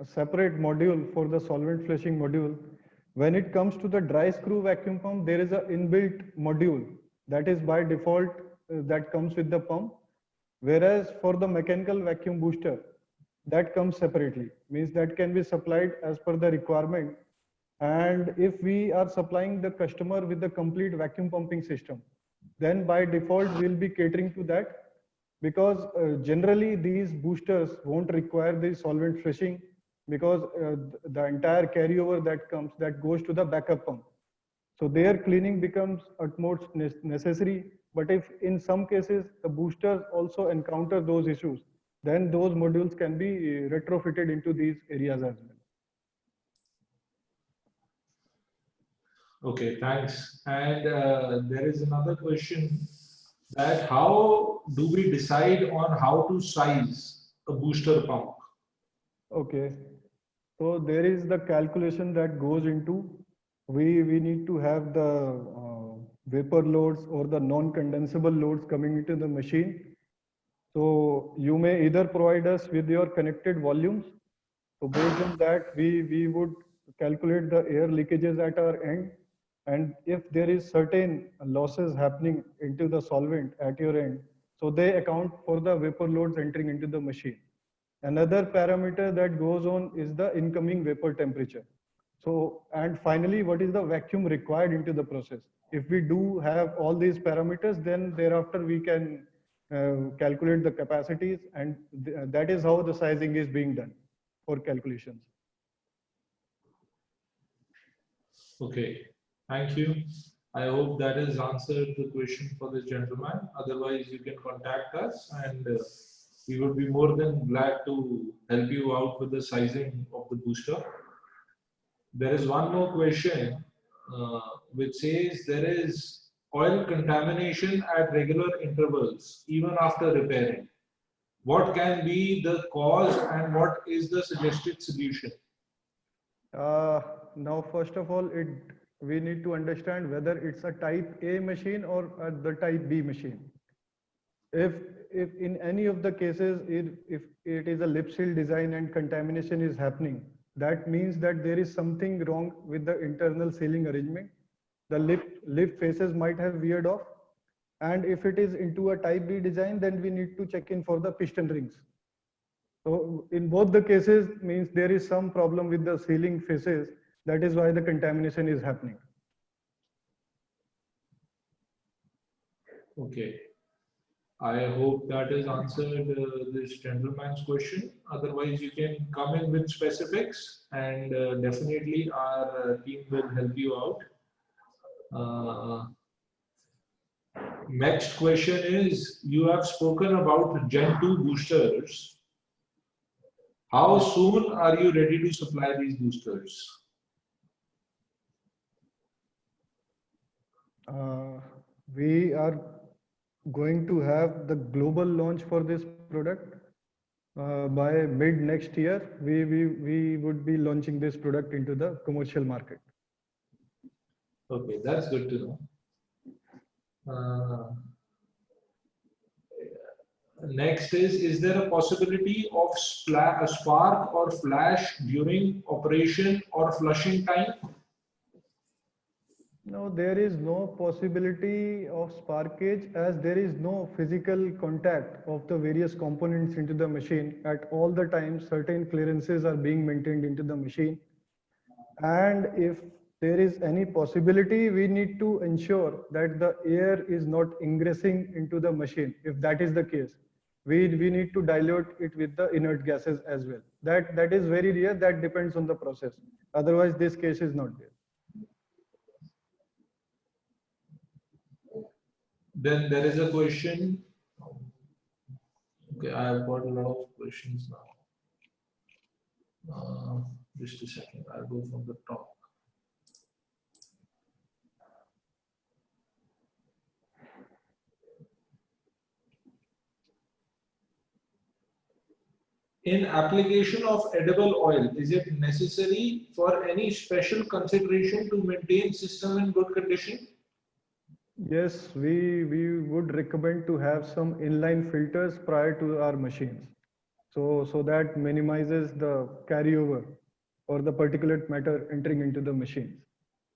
separate module for the solvent flushing module. When it comes to the dry screw vacuum pump, there is an inbuilt module that is by default that comes with the pump. Whereas for the mechanical vacuum booster, that comes separately, means that can be supplied as per the requirement. And if we are supplying the customer with the complete vacuum pumping system, then by default we'll be catering to that, because generally these boosters won't require the solvent flushing, because the entire carryover that goes to the backup pump. So their cleaning becomes utmost necessary. But if in some cases the boosters also encounter those issues, then those modules can be retrofitted into these areas as well. Okay, thanks. And there is another question, that how do we decide on how to size a booster pump? Okay. So there is the calculation that goes into, we need to have the vapor loads or the non-condensable loads coming into the machine. So you may either provide us with your connected volumes. So based on that, we would calculate the air leakages at our end. And if there is certain losses happening into the solvent at your end, so they account for the vapor loads entering into the machine. Another parameter that goes on is the incoming vapor temperature. So, and finally, what is the vacuum required into the process? If we do have all these parameters, then thereafter we can calculate the capacities, and that is how the sizing is being done for calculations. Okay, thank you. I hope that has answered the question for this gentleman. Otherwise, you can contact us, and we would be more than glad to help you out with the sizing of the booster. There is one more question which says, there is oil contamination at regular intervals even after repairing. what can be the cause and what is the suggested solution? Now, first of all, we need to understand whether it's a type A machine or the type B machine. If in any of the cases, if it is a lip seal design and contamination is happening, that means that there is something wrong with the internal sealing arrangement. The lip faces might have veered off. And if it is into a type B design, then we need to check in for the piston rings. So in both the cases means there is some problem with the sealing faces. That is why the contamination is happening. Okay. I hope that has answered this gentleman's question. Otherwise, you can come in with specifics, and definitely our team will help you out. Next question is, you have spoken about Gen 2 boosters. How soon are you ready to supply these boosters? We are going to have the global launch for this product by mid next year. We would be launching this product into the commercial market. Okay, that's good to know. Next is there a possibility of a spark or flash during operation or flushing time? No, there is no possibility of sparkage as there is no physical contact of the various components into the machine. At all the times, certain clearances are being maintained into the machine. And if there is any possibility, we need to ensure that the air is not ingressing into the machine. If that is the case, we need to dilute it with the inert gases as well. That is very rare. That depends on the process. Otherwise, this case is not there. Then there is a question. Okay, I have got a lot of questions now. Just a second, I'll go from the top. In application of edible oil, is it necessary for any special consideration to maintain system in good condition? Yes, we would recommend to have some inline filters prior to our machines. So that minimizes the carryover or the particulate matter entering into the machines.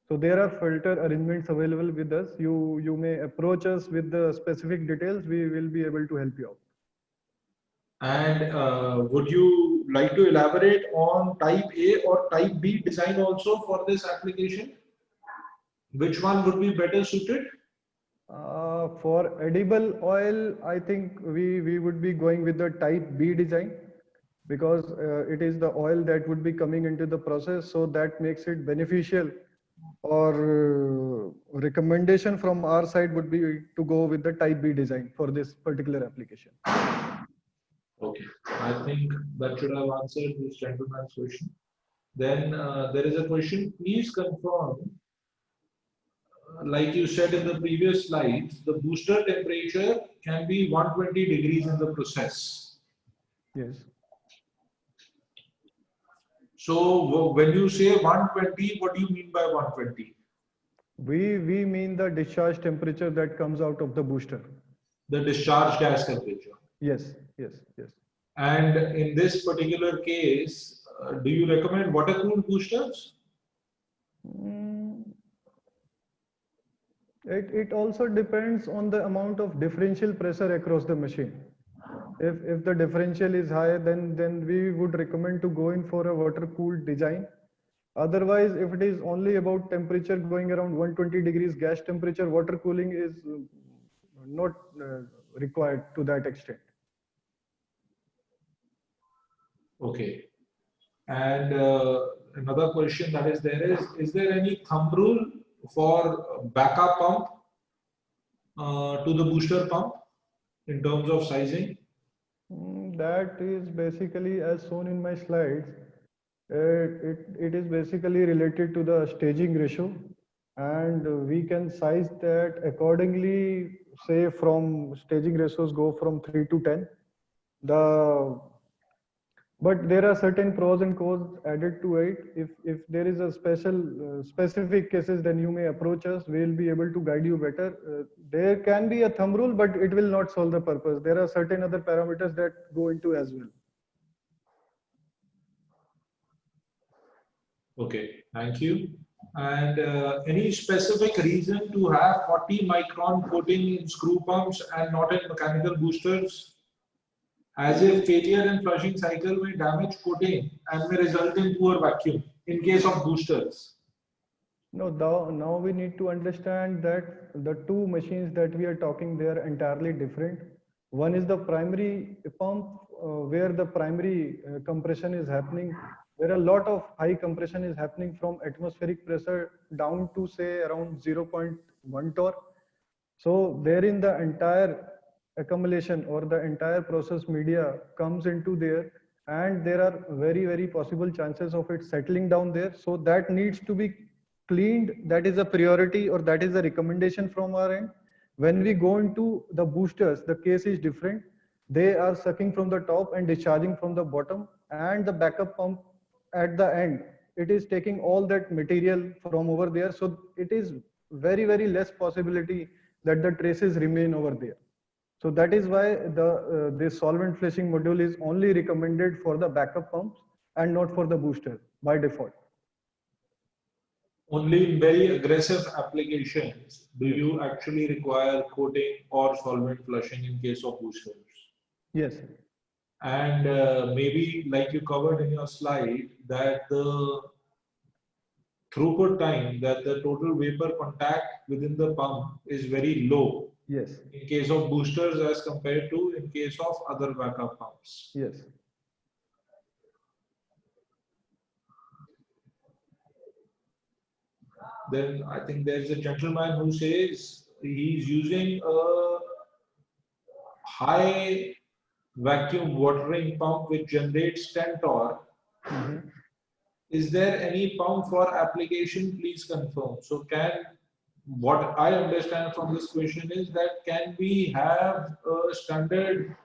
So there are filter arrangements available with us. You may approach us with the specific details. We will be able to help you out. And would you like to elaborate on type A or type B design also for this application? Which one would be better suited? For edible oil, I think we would be going with the type B design because it is the oil that would be coming into the process. So that makes it beneficial, or recommendation from our side would be to go with the type B design for this particular application. Okay, I think that should have answered this gentleman's question. Then there is a question, please confirm, like you said in the previous slides, the booster temperature can be 120 degrees in the process. Yes. So when you say 120, what do you mean by 120? We mean the discharge temperature that comes out of the booster. The discharge gas temperature. Yes. And in this particular case, do you recommend water-cooled boosters? It also depends on the amount of differential pressure across the machine. If the differential is high, then we would recommend to go in for a water-cooled design. Otherwise, if it is only about temperature going around 120 degrees gas temperature, water cooling is not required to that extent. Okay. And another question that is there is there any thumb rule for backup pump to the booster pump in terms of sizing? That is basically as shown in my slides. It is basically related to the staging ratio, and we can size that accordingly. Say from staging ratios go from 3 to 10. The but there are certain pros and cons added to it. If there is a specific cases, then you may approach us. We'll be able to guide you better. There can be a thumb rule, but it will not solve the purpose. There are certain other parameters that go into as well. Okay, thank you. And any specific reason to have 40 micron coating in screw pumps and not in mechanical boosters? As if failure in flushing cycle may damage coating and may result in poor vacuum in case of boosters. No, now we need to understand that the two machines that we are talking, they are entirely different. One is the primary pump where the primary compression is happening. There are a lot of high compression is happening from atmospheric pressure down to say around 0.1 torque. So therein the entire accumulation or the entire process media comes into there, and there are very possible chances of it settling down there. So that needs to be cleaned. That is a priority, or that is a recommendation from our end. When we go into the boosters, the case is different. They are sucking from the top and discharging from the bottom, and the backup pump at the end, it is taking all that material from over there. So it is very less possibility that the traces remain over there. So that is why this solvent flushing module is only recommended for the backup pumps and not for the booster by default. Only in very aggressive applications do you actually require coating or solvent flushing in case of boosters. Yes. And maybe like you covered in your slide that the throughput time, that the total vapor contact within the pump is very low. Yes. In case of boosters as compared to in case of other backup pumps. Yes. Then I think there's a gentleman who says he's using a high vacuum watering pump which generates 10 torque. Is there any pump for application? Please confirm. So what I understand from this question is that can we have a standard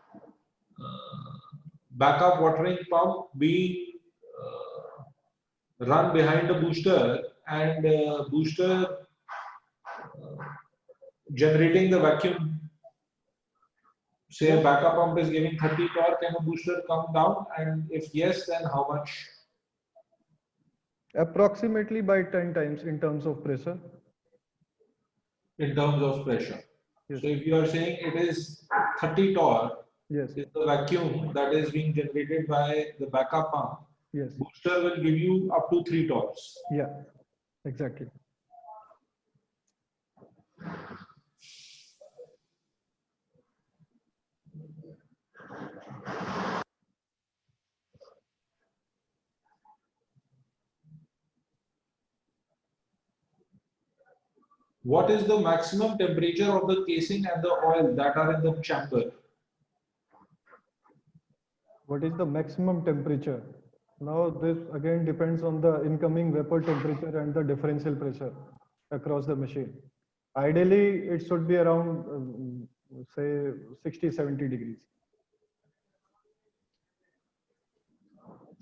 backup watering pump being run behind the booster and booster generating the vacuum? Say a backup pump is giving 30 torque, can a booster come down? And if yes, then how much? Approximately by 10 times in terms of pressure. In terms of pressure. Yes. So if you are saying it is 30 torque, yes, is the vacuum that is being generated by the backup pump, yes, booster will give you up to 3 torques. yeah, exactly. What is the maximum temperature of the casing and the oil that are in the chamber? What is the maximum temperature? Now this again depends on the incoming vapor temperature and the differential pressure across the machine. Ideally, it should be around say 60-70 degrees.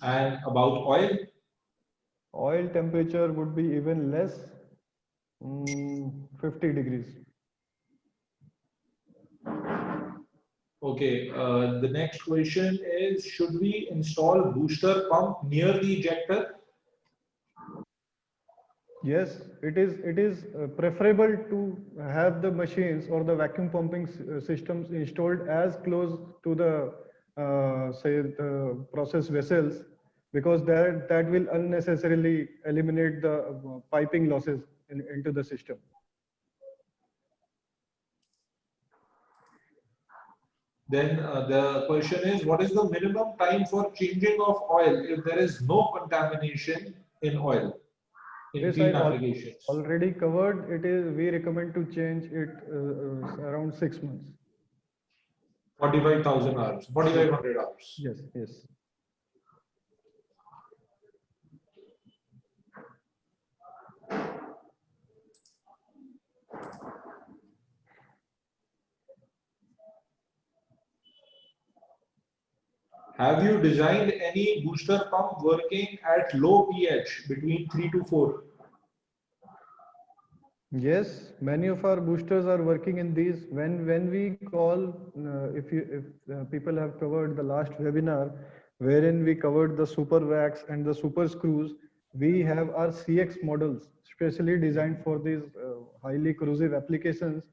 And about oil? Oil temperature would be even less, 50 degrees. Okay, the next question is, should we install booster pump near the ejector? Yes, it is preferable to have the machines or the vacuum pumping systems installed as close to the say the process vessels, because that will unnecessarily eliminate the piping losses into the system. Then the question is, what is the minimum time for changing of oil if there is no contamination in oil in This clean I applications? already covered. It is, we recommend to change it around 6 months. 45,000 hours, 4,500 hours. Yes, yes. Have you designed any booster pump working at low pH between 3 to 4? Yes, many of our boosters are working in these. When we call, if people have covered the last webinar, wherein we covered the super wax and the super screws, we have our CX models specially designed for these highly corrosive applications,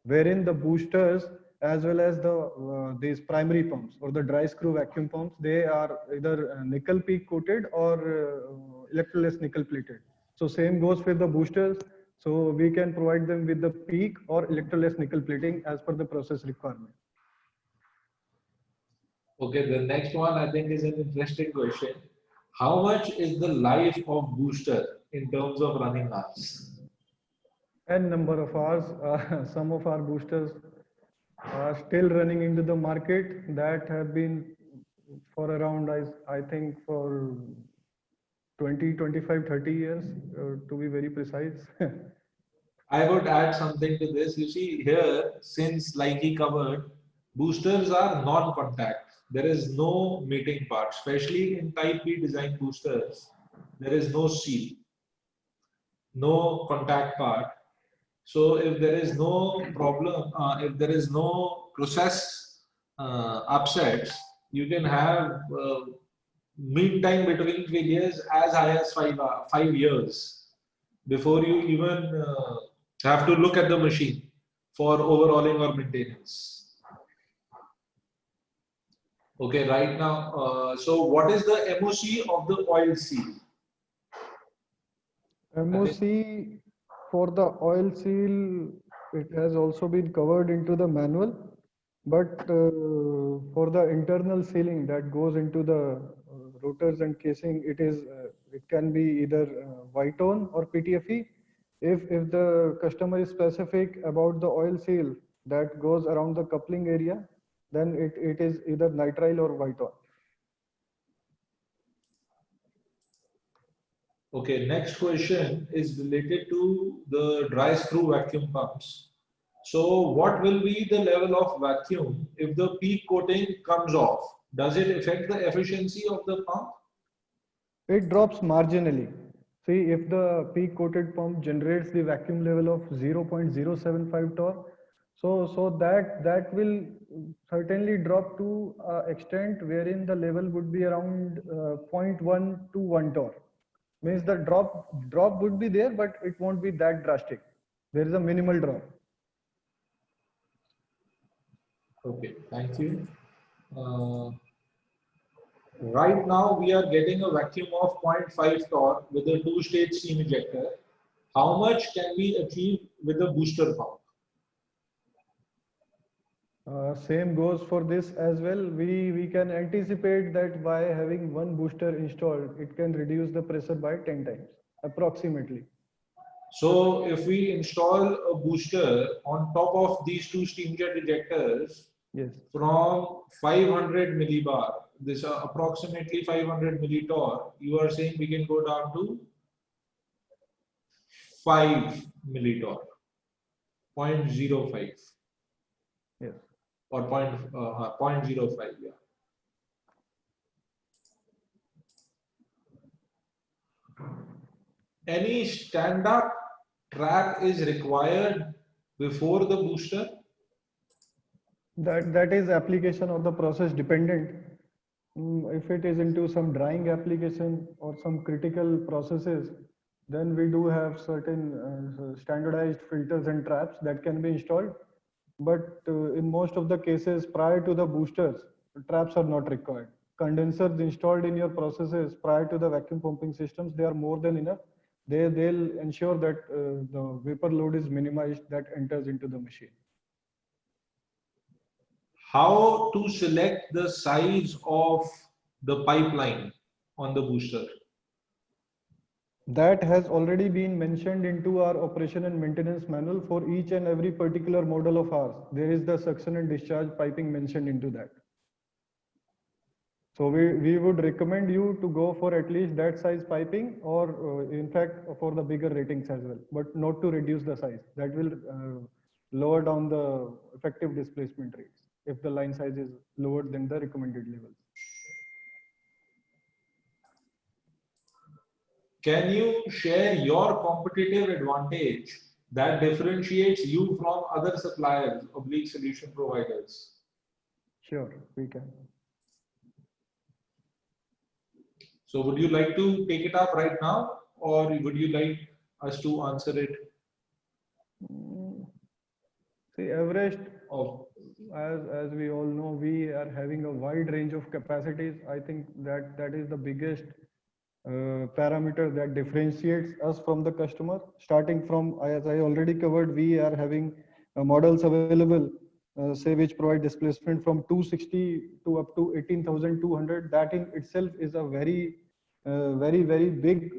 wherein the boosters as well as the these primary pumps or the dry screw vacuum pumps, they are either nickel peak coated or electroless nickel plated. So same goes with the boosters. So we can provide them with the peak or electroless nickel plating as per the process requirement. Okay, the next one I think is an interesting question. How much is the life of booster in terms of running hours? And number of hours, some of our boosters are still running into the market that have been for around, I think for 20, 25, 30 years, to be very precise. I would add something to this. You see here, since like he covered, boosters are non-contact. There is no mating part, especially in type B design boosters. There is no seal, no contact part. So if there is no problem, if there is no process upsets, you can have mean time between failures as high as 5 years before you even have to look at the machine for overhauling or maintenance. Okay, right now, so what is the MOC of the oil seal? MOC for the oil seal, it has also been covered into the manual, but for the internal sealing that goes into the rotors and casing, it can be either white on or PTFE. If the customer is specific about the oil seal that goes around the coupling area, then it is either nitrile or white on. Okay, next question is related to the dry screw vacuum pumps. So what will be the level of vacuum if the peak coating comes off? Does it affect the efficiency of the pump? It drops marginally. See, if the peak coated pump generates the vacuum level of 0.075 torr, so that will certainly drop to extent wherein the level would be around 0.1 to 1 torr. Means the drop would be there, but it won't be that drastic. There is a minimal drop. Okay, thank you. Right now, we are getting a vacuum of 0.5 torr with a two-stage steam injector. How much can we achieve with a booster pump? Same goes for this as well. We can anticipate that by having one booster installed, it can reduce the pressure by 10 times, approximately. So if we install a booster on top of these two steam jet ejectors, Yes. from 500 millibar, this approximately 500 millitorr, you are saying we can go down to 5 millitorr, 0.05. Yes. Or 0.05, yeah. Any stand-up trap is required before the booster? That is application or the process dependent. If it is into some drying application or some critical processes, then we do have certain standardized filters and traps that can be installed. But in most of the cases, prior to the boosters, traps are not required. Condensers installed in your processes prior to the vacuum pumping systems, they are more than enough. They'll ensure that the vapor load is minimized that enters into the machine. How to select the size of the pipeline on the booster? That has already been mentioned into our operation and maintenance manual for each and every particular model of ours. There is the suction and discharge piping mentioned into that. So we would recommend you to go for at least that size piping, or in fact for the bigger ratings as well, but not to reduce the size. That will lower down the effective displacement rates if the line size is lower than the recommended levels. can you share your competitive advantage that differentiates you from other suppliers, oblique solution providers? Sure, we can. So would you like to take it up right now, or would you like us to answer it? See, Everest, Oh, as we all know, we are having a wide range of capacities. I think that is the biggest parameter that differentiates us from the customer. Starting from, as I already covered, we are having models available, say, which provide displacement from 260 to up to 18,200. That in itself is a very big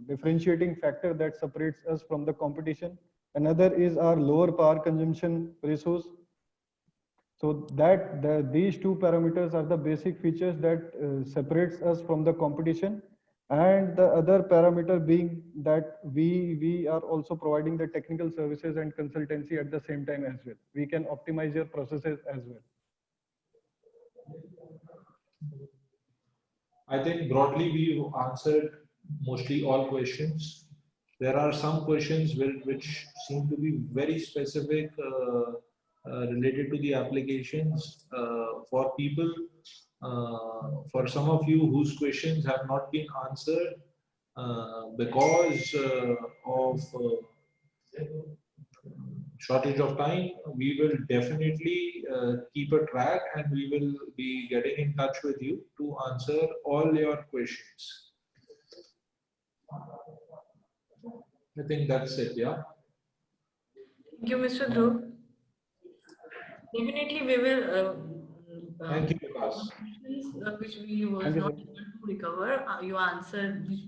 differentiating factor that separates us from the competition. Another is our lower power consumption ratios. So these two parameters are the basic features that separates us from the competition. And the other parameter being that we are also providing the technical services and consultancy at the same time as well. We can optimize your processes as well. I think broadly we've answered mostly all questions. There are some questions which seem to be very specific related to the applications for people. For some of you whose questions have not been answered because of shortage of time, we will definitely keep a track and we will be getting in touch with you to answer all your questions. I think that's it, yeah. Thank you, Mr. Dhruv. Definitely, we will. Thank you, Vikas. Questions which we was Thank you, not sir. able to recover, you answered, which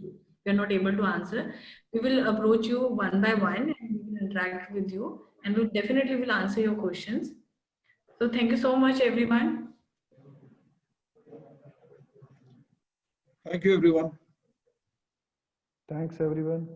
we are not able to answer. We will approach you one by one and we will interact with you and we definitely will answer your questions. So thank you so much, everyone. Thank you, everyone. Thanks, everyone.